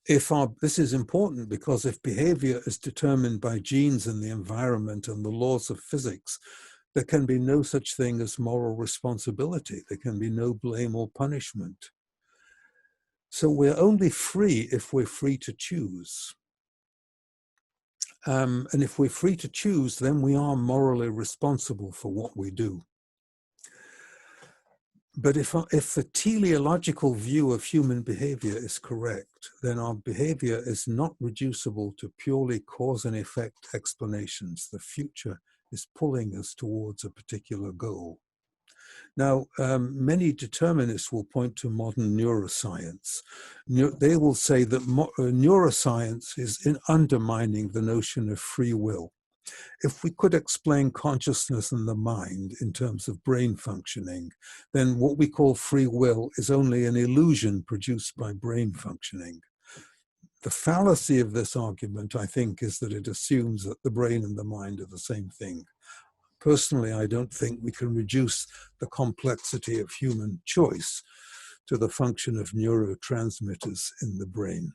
B: This is important because if behavior is determined by genes and the environment and the laws of physics, there can be no such thing as moral responsibility. There can be no blame or punishment. So we're only free if we're free to choose. And if we're free to choose, then we are morally responsible for what we do. But if the teleological view of human behavior is correct, then our behavior is not reducible to purely cause and effect explanations. The future is pulling us towards a particular goal. Now, many determinists will point to modern neuroscience. They will say that neuroscience is undermining the notion of free will. If we could explain consciousness and the mind in terms of brain functioning, then what we call free will is only an illusion produced by brain functioning. The fallacy of this argument, I think, is that it assumes that the brain and the mind are the same thing. Personally, I don't think we can reduce the complexity of human choice to the function of neurotransmitters in the brain.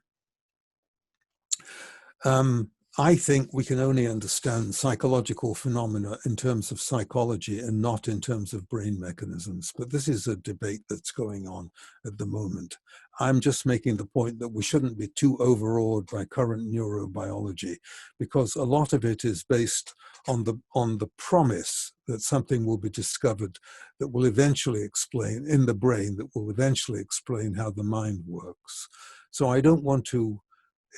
B: I think we can only understand psychological phenomena in terms of psychology and not in terms of brain mechanisms. But this is a debate that's going on at the moment. I'm just making the point that we shouldn't be too overawed by current neurobiology, because a lot of it is based on the promise that something will be discovered that will eventually explain in the brain, that will eventually explain how the mind works. So I don't want to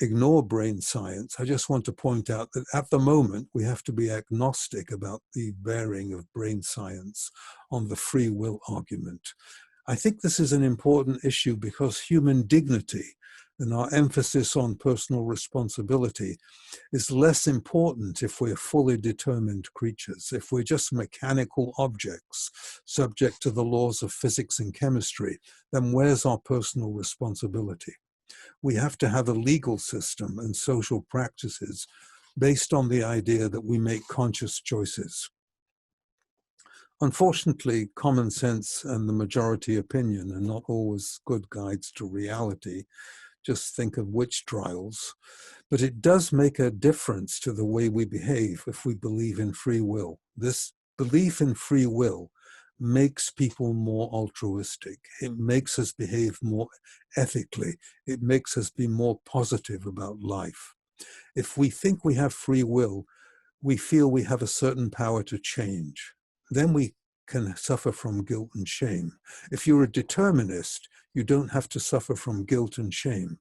B: ignore brain science. I just want to point out that at the moment, we have to be agnostic about the bearing of brain science on the free will argument. I think this is an important issue because human dignity and our emphasis on personal responsibility is less important if we're fully determined creatures. If we're just mechanical objects subject to the laws of physics and chemistry, then where's our personal responsibility? We have to have a legal system and social practices based on the idea that we make conscious choices. Unfortunately, common sense and the majority opinion are not always good guides to reality. Just think of witch trials. But it does make a difference to the way we behave if we believe in free will. This belief in free will makes people more altruistic. It makes us behave more ethically. It makes us be more positive about life. If we think we have free will, we feel we have a certain power to change. Then we can suffer from guilt and shame. If you're a determinist, you don't have to suffer from guilt and shame.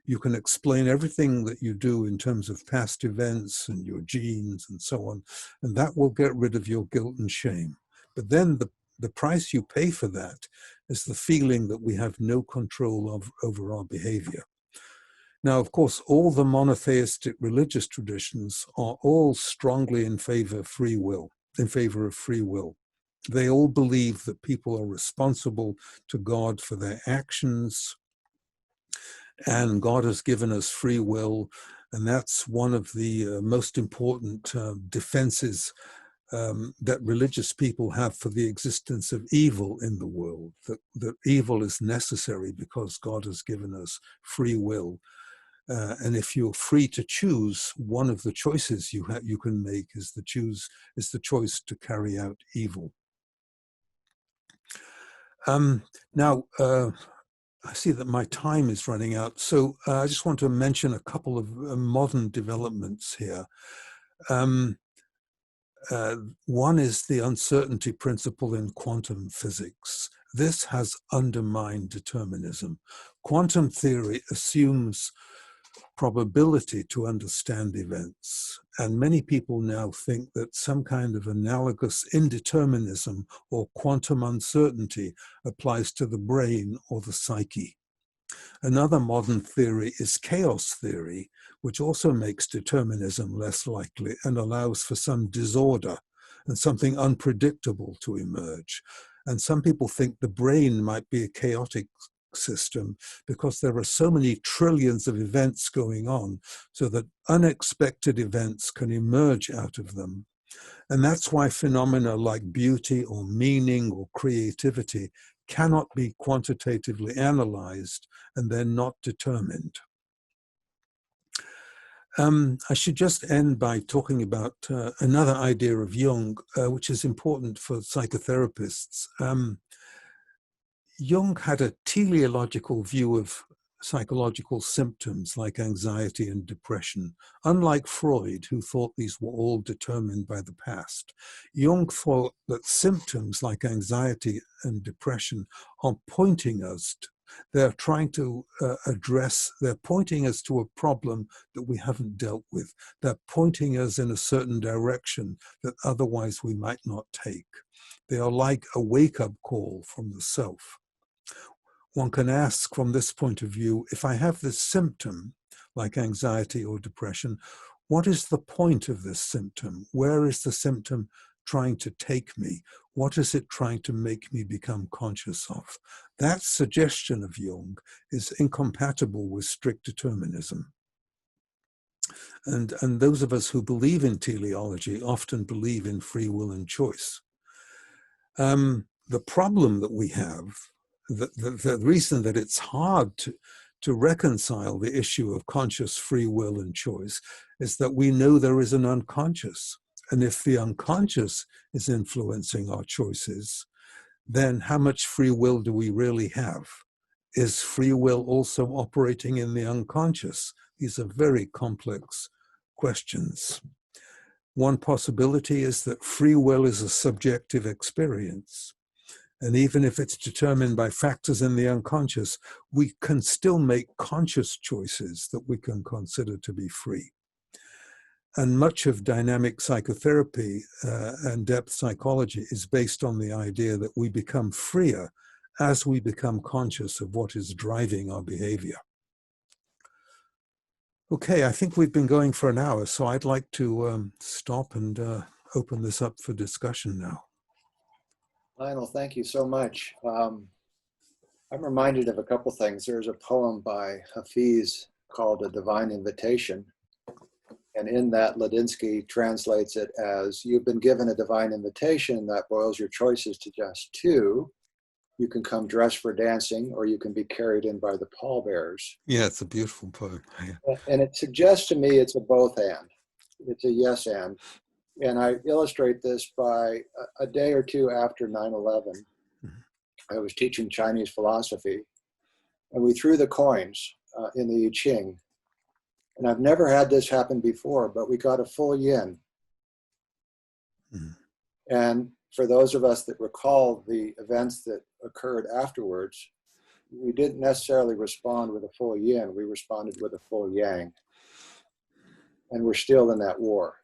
B: You can explain everything that you do in terms of past events and your genes and so on, and that will get rid of your guilt and shame. But then the price you pay for that is the feeling that we have no control over our behavior. Now, of course, all the monotheistic religious traditions are all strongly in favor of free will. They all believe that people are responsible to God for their actions, and God has given us free will, and that's one of the most important defenses that religious people have for the existence of evil in the world, that evil is necessary because God has given us free will. And if you're free to choose, one of the choices you can make is the choice to carry out evil. Now, I see that my time is running out, so I just want to mention a couple of modern developments here. One is the uncertainty principle in quantum physics. This has undermined determinism. Quantum theory assumes probability to understand events, and many people now think that some kind of analogous indeterminism or quantum uncertainty applies to the brain or the psyche. Another modern theory is chaos theory, which also makes determinism less likely and allows for some disorder and something unpredictable to emerge. And some people think the brain might be a chaotic system because there are so many trillions of events going on, so that unexpected events can emerge out of them. And that's why phenomena like beauty or meaning or creativity cannot be quantitatively analyzed, and they're not determined. I should just end by talking about another idea of Jung, which is important for psychotherapists. Jung had a teleological view of psychological symptoms like anxiety and depression, unlike Freud, who thought these were all determined by the past. Jung thought that symptoms like anxiety and depression are pointing us to, they're trying to they're pointing us to a problem that we haven't dealt with. They're pointing us in a certain direction that otherwise we might not take. They are like a wake-up call from the self. One can ask from this point of view, if I have this symptom, like anxiety or depression, what is the point of this symptom? Where is the symptom trying to take me? What is it trying to make me become conscious of? That suggestion of Jung is incompatible with strict determinism. And those of us who believe in teleology often believe in free will and choice. The problem that we have, the reason that it's hard to reconcile the issue of conscious free will and choice is that we know there is an unconscious. And if the unconscious is influencing our choices, then how much free will do we really have? Is free will also operating in the unconscious? These are very complex questions. One possibility is that free will is a subjective experience. And even if it's determined by factors in the unconscious, we can still make conscious choices that we can consider to be free. And much of dynamic psychotherapy and depth psychology is based on the idea that we become freer as we become conscious of what is driving our behavior. Okay, I think we've been going for an hour, so I'd like to stop and open this up for discussion now.
C: Lionel, thank you so much. I'm reminded of a couple things. There's a poem by Hafiz called A Divine Invitation. And in that, Ladinsky translates it as, you've been given a divine invitation that boils your choices to just two. You can come dressed for dancing, or you can be carried in by the pallbearers.
B: Yeah, it's a beautiful poem. Yeah.
C: And it suggests to me it's a both and. It's a yes and. And I illustrate this by a day or two after 9/11. I was teaching Chinese philosophy, and we threw the coins in the I Ching. And I've never had this happen before, but we got a full yin. And for those of us that recall the events that occurred afterwards, we didn't necessarily respond with a full yin. We responded with a full yang. And we're still in that war.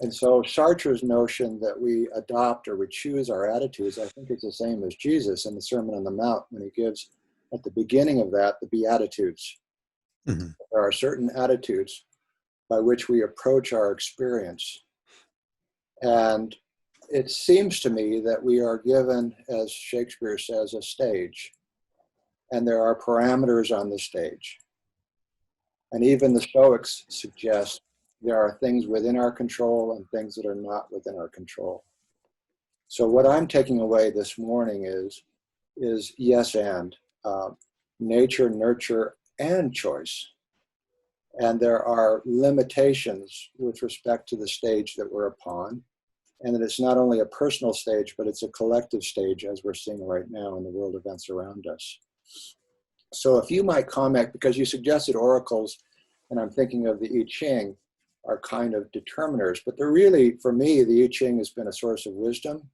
C: And so Sartre's notion that we adopt or we choose our attitudes, I think it's the same as Jesus in the Sermon on the Mount when he gives at the beginning of that the Beatitudes. There are certain attitudes by which we approach our experience. And it seems to me that we are given, as Shakespeare says, a stage. And there are parameters on the stage. And even the Stoics suggest there are things within our control and things that are not within our control. So what I'm taking away this morning is yes and, nature, nurture, and choice. And there are limitations with respect to the stage that we're upon. And that it's not only a personal stage, but it's a collective stage, as we're seeing right now in the world events around us. So if you might comment, because you suggested oracles, and I'm thinking of the I Ching, are kind of determiners, but they're really, for me, the I Ching has been a source of wisdom,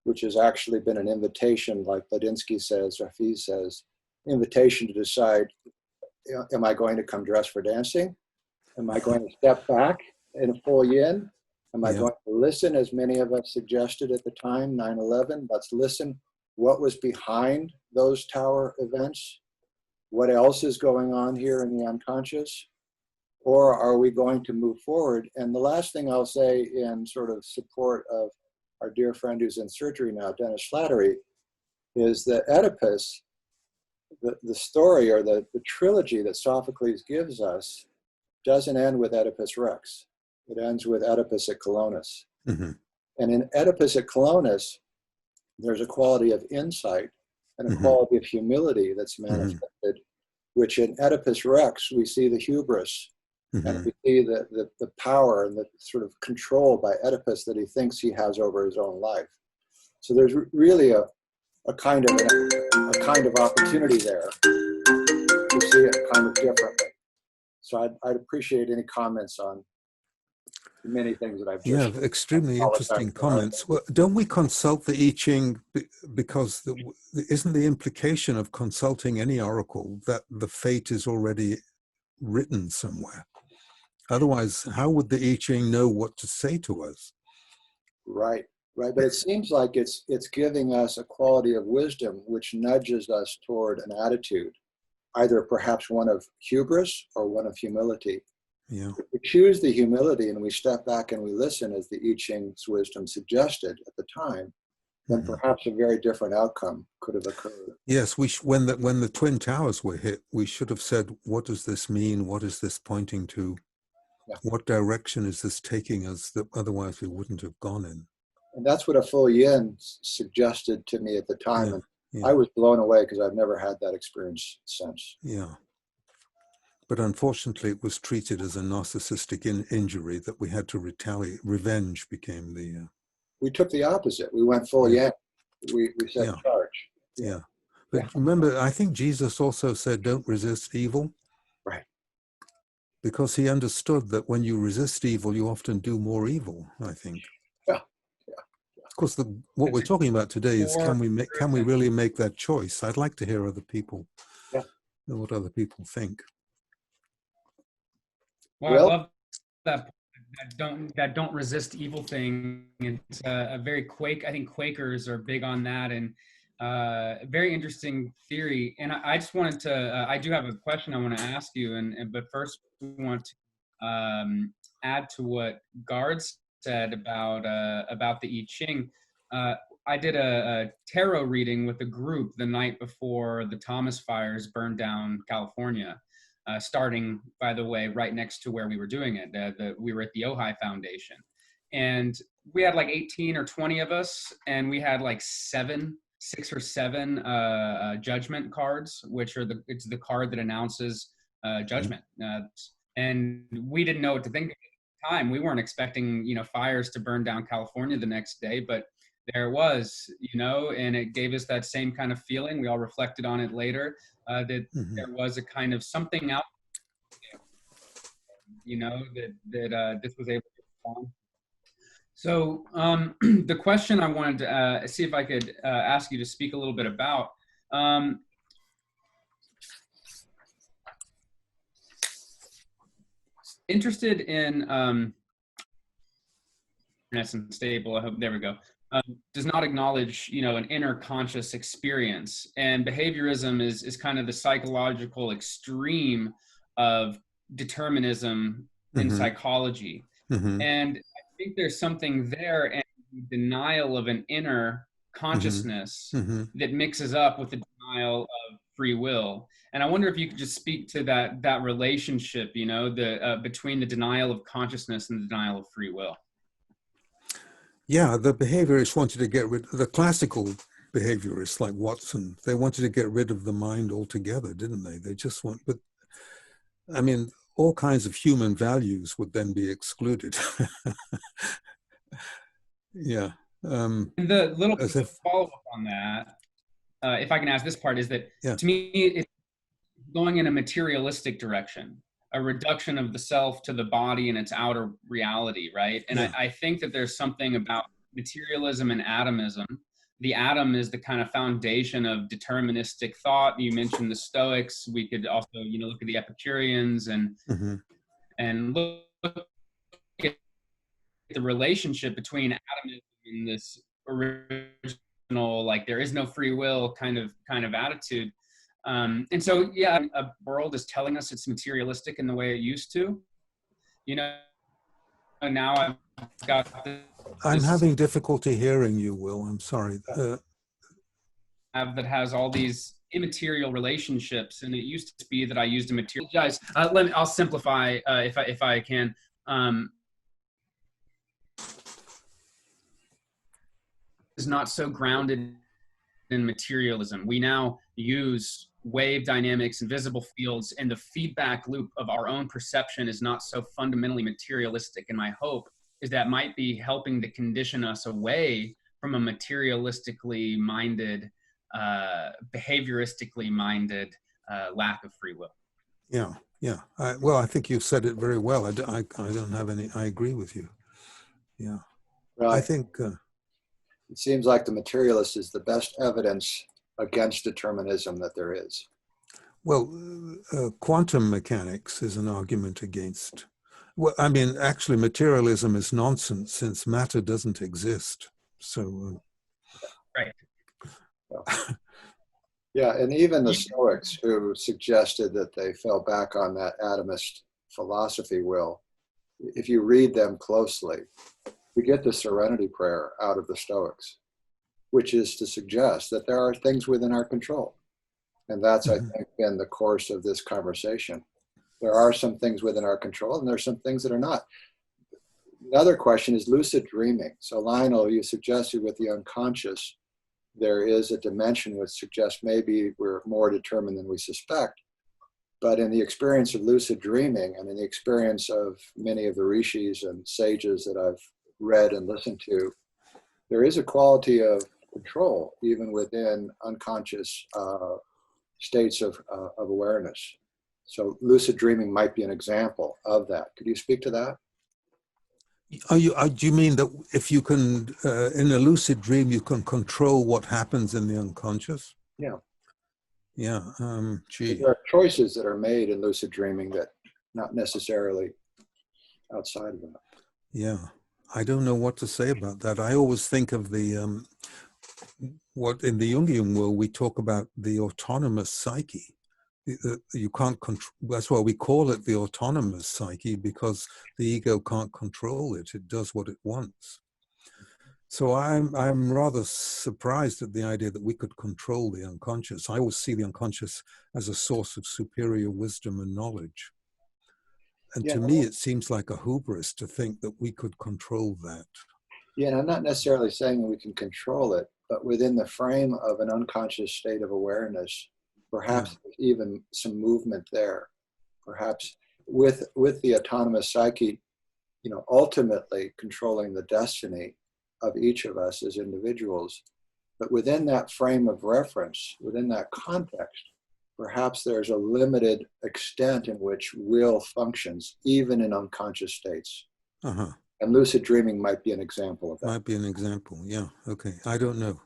C: which has actually been an invitation, like Ladinsky says, Hafiz says, invitation to decide, am I going to come dressed for dancing? Am I going to step back in a full yin? Am I going to listen, as many of us suggested at the time, 9/11? Let's listen. What was behind those tower events? What else is going on here in the unconscious? Or are we going to move forward? And the last thing I'll say in sort of support of our dear friend who's in surgery now, Dennis Slattery, is that Oedipus, the story or the trilogy that Sophocles gives us doesn't end with Oedipus Rex. It ends with Oedipus at Colonus. And in Oedipus at Colonus, there's a quality of insight and a quality of humility that's manifested, which in Oedipus Rex, we see the hubris and we see the power and the sort of control by Oedipus that he thinks he has over his own life. So there's really a kind of opportunity there we see it kind of differently. So I'd appreciate any comments on the many things that I've just.
B: Yeah, extremely interesting comments. Well, don't we consult the I Ching because isn't the implication of consulting any oracle that the fate is already written somewhere? Otherwise, how would the I Ching know what to say to us?
C: Right, right. But it seems like it's giving us a quality of wisdom which nudges us toward an attitude, either perhaps one of hubris or one of humility.
B: Yeah.
C: If we choose the humility and we step back and we listen, as the I Ching's wisdom suggested at the time, then perhaps a very different outcome could have occurred.
B: Yes, when the Twin Towers were hit, we should have said, what does this mean? What is this pointing to?
C: Yeah.
B: What direction is this taking us that otherwise we wouldn't have gone in?
C: And that's what a full yin suggested to me at the time.
B: Yeah.
C: And
B: Yeah.
C: I was blown away because I've never had that experience since.
B: Yeah. But unfortunately, it was treated as a narcissistic injury that we had to retaliate. Revenge became the...
C: We took the opposite. We went full yin. We said charge.
B: Yeah. But remember, I think Jesus also said, don't resist evil.
C: Right.
B: Because he understood that when you resist evil, you often do more evil, I think.
C: Yeah.
B: Of course, what we're talking about today is can we really make that choice? I'd like to hear other people, what other people think.
D: Well, I love that don't resist evil thing. It's a very I think Quakers are big on that, and very interesting theory. And I just wanted to, I do have a question I want to ask you, but first we want to add to what Gard said about the I Ching. I did a tarot reading with a group the night before the Thomas fires burned down California. Starting, by the way, right next to where we were doing it. We were at the Ojai Foundation. And we had like 18 or 20 of us, and we had like 6 or 7 judgment cards, which are it's the card that announces judgment. And we didn't know what to think at the time. We weren't expecting, fires to burn down California the next day, but there it was, and it gave us that same kind of feeling. We all reflected on it later, that there was a kind of something out there, that this was able to respond. So the question I wanted to see if I could ask you to speak a little bit about, interested in, stable, I hope, there we go. Does not acknowledge, an inner conscious experience. And behaviorism is kind of the psychological extreme of determinism in psychology. And I think there's something there, and the denial of an inner consciousness that mixes up with the denial of free will. And I wonder if you could just speak to that relationship, between the denial of consciousness and the denial of free will.
B: Yeah, the behaviorists wanted to get rid of the classical behaviorists like Watson. They wanted to get rid of the mind altogether, didn't they? They just but I mean, all kinds of human values would then be excluded. Yeah.
D: And the little follow-up on that, if I can ask this part, is that to me, it's going in a materialistic direction, a reduction of the self to the body and its outer reality, right? And I think that there's something about materialism and atomism. The atom is the kind of foundation of deterministic thought. You mentioned the Stoics. We could also, look at the Epicureans and look at the relationship between atomism and this original, like there is no free will kind of attitude. And so, a world is telling us it's materialistic in the way it used to. Now I've got this.
B: I'm having difficulty hearing you, Will. I'm sorry.
D: That has all these immaterial relationships, and it used to be that I used a material. I'll simplify if I can. Is not so grounded in materialism. We now use wave dynamics and visible fields, and the feedback loop of our own perception is not so fundamentally materialistic. And my hope is that might be helping to condition us away from a materialistically minded, behavioristically minded lack of free will.
B: Yeah, yeah. Well, I think you've said it very well. I don't have any, I agree with you. Yeah.
C: Well,
B: I think,
C: it seems like the materialist is the best evidence against determinism that there is.
B: well, quantum mechanics is an argument against. Well, I mean, actually, materialism is nonsense since matter doesn't exist. So,
D: Right.
C: Yeah, and even the Stoics, who suggested that they fell back on that atomist philosophy, will, if you read them closely, we get the serenity prayer out of the Stoics, which is to suggest that there are things within our control. And that's, I think, been the course of this conversation. There are some things within our control, and there are some things that are not. Another question is lucid dreaming. So Lionel, you suggested with the unconscious, there is a dimension which suggests maybe we're more determined than we suspect. But in the experience of lucid dreaming, and in the experience of many of the rishis and sages that I've read and listened to, there is a quality of control even within unconscious states of awareness. So lucid dreaming might be an example of that. Could you speak to that?
B: do you mean that if you can, in a lucid dream, you can control what happens in the unconscious?
C: Yeah.
B: Yeah, gee.
C: There are choices that are made in lucid dreaming that not necessarily outside of that.
B: Yeah, I don't know what to say about that. I always think of the, what in the Jungian world, we talk about the autonomous psyche. You can't control, that's why we call it the autonomous psyche, because the ego can't control it. It does what it wants. So I'm rather surprised at the idea that we could control the unconscious. I always see the unconscious as a source of superior wisdom and knowledge. And
C: Yeah.
B: to me, it seems like a hubris to think that we could control that.
C: Yeah, and I'm not necessarily saying that we can control it, but within the frame of an unconscious state of awareness, perhaps even some movement there. Perhaps with the autonomous psyche, ultimately controlling the destiny of each of us as individuals. But within that frame of reference, within that context, perhaps there's a limited extent in which will functions, even in unconscious states.
B: Uh-huh.
C: And lucid dreaming might be an example of that.
B: Might be an example, yeah. Okay, I don't know.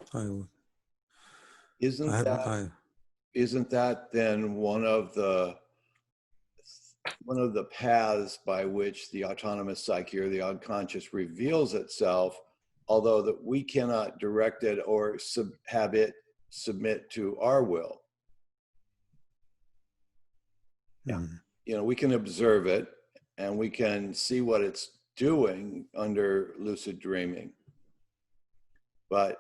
A: Isn't that then one of the paths by which the autonomous psyche or the unconscious reveals itself, although that we cannot direct it or have it submit to our will?
B: Yeah.
A: We can observe it and we can see what it's doing under lucid dreaming, but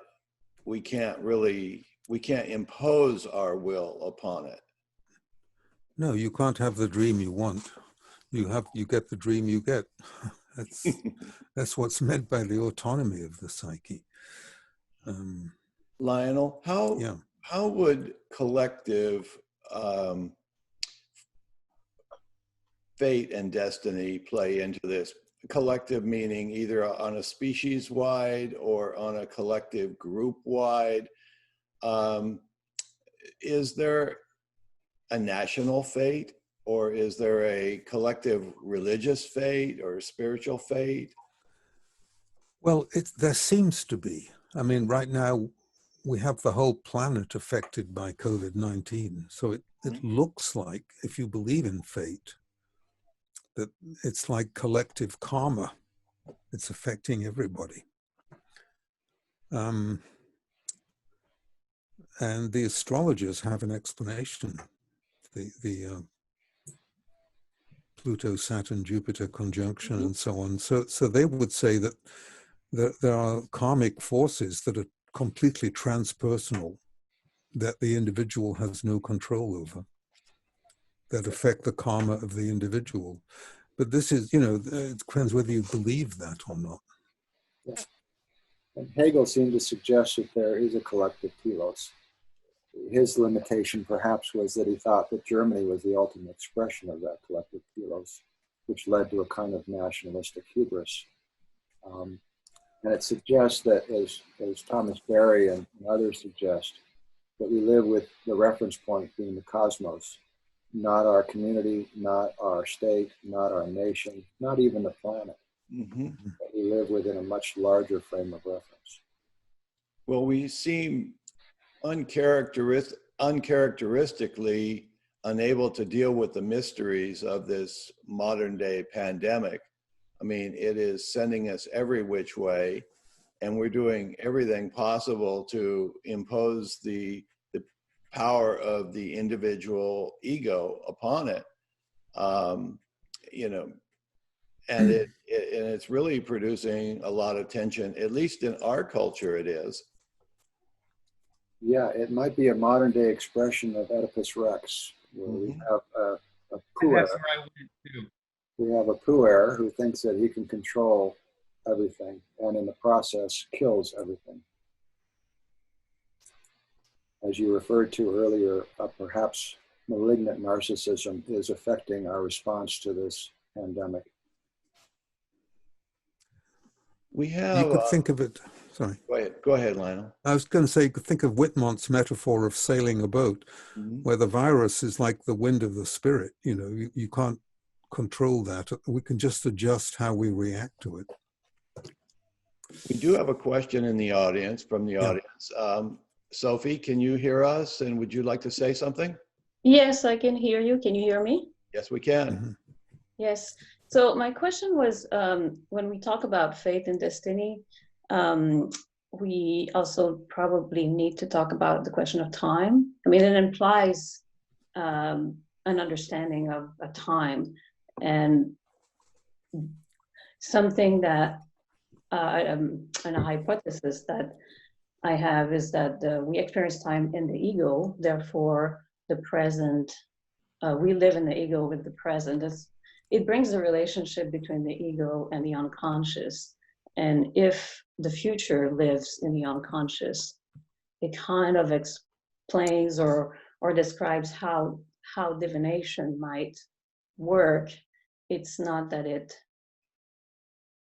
A: we can't impose our will upon it.
B: No, you can't have the dream you want. You get the dream you get. That's what's meant by the autonomy of the psyche.
A: Lionel, how would collective fate and destiny play into this? Collective meaning either on a species-wide or on a collective group-wide. Is there a national fate, or is there a collective religious fate or spiritual fate?
B: Well, there seems to be. I mean, right now we have the whole planet affected by COVID-19. So it looks like, if you believe in fate, that it's like collective karma. It's affecting everybody. And the astrologers have an explanation. The Pluto, Saturn, Jupiter conjunction and so on. So they would say that there are karmic forces that are completely transpersonal, that the individual has no control over, that affect the karma of the individual. But this is, it depends whether you believe that or not.
C: Yeah. And Hegel seemed to suggest that there is a collective telos. His limitation perhaps was that he thought that Germany was the ultimate expression of that collective telos, which led to a kind of nationalistic hubris. And it suggests that, as Thomas Berry and others suggest, But we live with the reference point being the cosmos, not our community, not our state, not our nation, not even the planet. But we live within a much larger frame of reference.
A: Well, we seem uncharacteristically unable to deal with the mysteries of this modern day pandemic. I mean, it is sending us every which way, and we're doing everything possible to impose the power of the individual ego upon it. You know, and it's really producing a lot of tension, at least in our culture it is.
C: Yeah, it might be a modern day expression of Oedipus Rex, where we have a puer.
D: That's where I went too.
C: We have a puer who thinks that he can control everything, and in the process kills everything. As you referred to earlier, perhaps malignant narcissism is affecting our response to this pandemic.
A: We have.
B: You could think of it. Sorry.
A: Go ahead, Lionel.
B: I was going to say, you could think of Whitmont's metaphor of sailing a boat, where the virus is like the wind of the spirit. You know, you can't control that. We can just adjust how we react to it.
A: We do have a question in the audience, from the audience. Sophie, can you hear us? And would you like to say something?
E: Yes, I can hear you. Can you hear me?
A: Yes, we can.
E: Yes. So my question was, when we talk about fate and destiny, we also probably need to talk about the question of time. I mean, it implies an understanding of a time, and something that, and a hypothesis that I have is that we experience time in the ego, therefore the present, we live in the ego with the present. It brings the relationship between the ego and the unconscious. And if the future lives in the unconscious, it kind of explains or describes how divination might work. It's not that it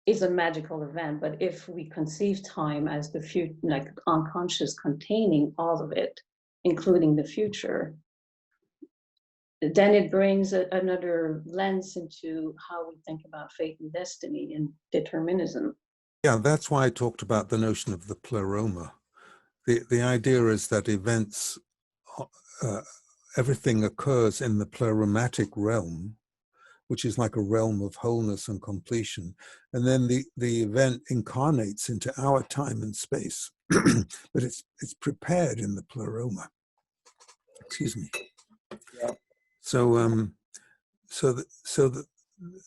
E: is a magical event, but if we conceive time as the future, like unconscious containing all of it, including the future, then it brings another lens into how we think about fate and destiny and determinism.
B: Yeah, that's why I talked about the notion of the pleroma. The idea is that events, everything occurs in the pleromatic realm, which is like a realm of wholeness and completion. And then the event incarnates into our time and space, but it's prepared in the pleroma. Excuse me.
C: Yeah.
B: So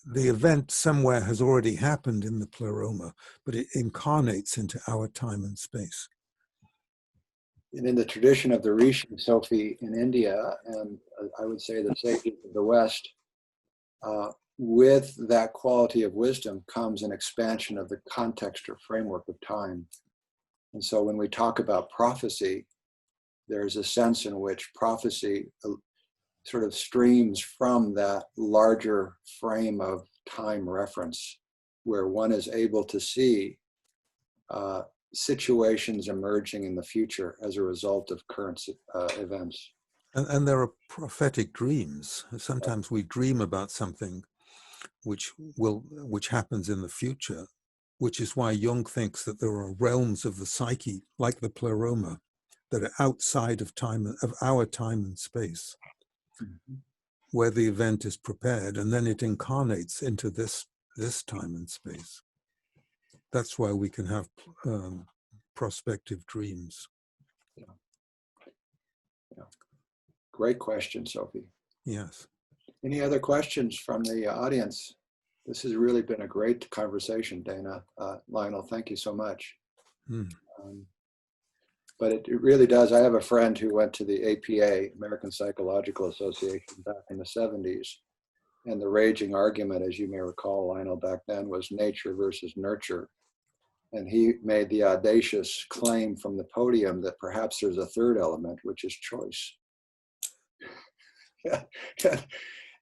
B: the event somewhere has already happened in the pleroma, but it incarnates into our time and space.
C: And in the tradition of the Rishi, Sophie, in India, and I would say the sages of the West, with that quality of wisdom comes an expansion of the context or framework of time. And so when we talk about prophecy, there's a sense in which prophecy sort of streams from that larger frame of time reference, where one is able to see situations emerging in the future as a result of current events.
B: And there are prophetic dreams. Sometimes we dream about something which happens in the future, which is why Jung thinks that there are realms of the psyche, like the pleroma, that are outside of time, of our time and space, where the event is prepared, and then it incarnates into this time and space. That's why we can have prospective dreams.
C: Yeah. Great question, Sophie.
B: Yes.
C: Any other questions from the audience? This has really been a great conversation, Dana. Lionel, thank you so much. But it really does. I have a friend who went to the APA, American Psychological Association, back in the 70s. And the raging argument, as you may recall, Lionel, back then was nature versus nurture. And he made the audacious claim from the podium that perhaps there's a third element, which is choice.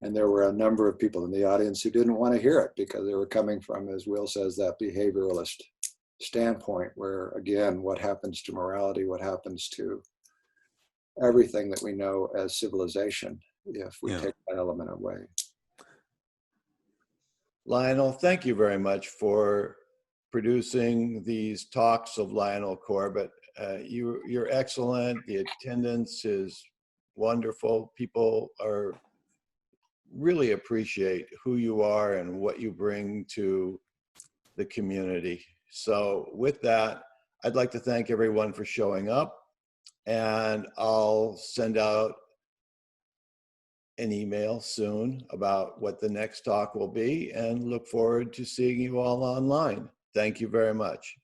C: And there were a number of people in the audience who didn't want to hear it because they were coming from, as Will says, that behavioralist standpoint where, again, what happens to morality, what happens to everything that we know as civilization if we
B: Yeah.
C: take that element away.
A: Lionel, thank you very much for producing these talks of Lionel Corbett. You're excellent. The attendance is wonderful. People are really appreciate who you are and what you bring to the community. So with that, I'd like to thank everyone for showing up, and I'll send out an email soon about what the next talk will be, and look forward to seeing you all online. Thank you very much.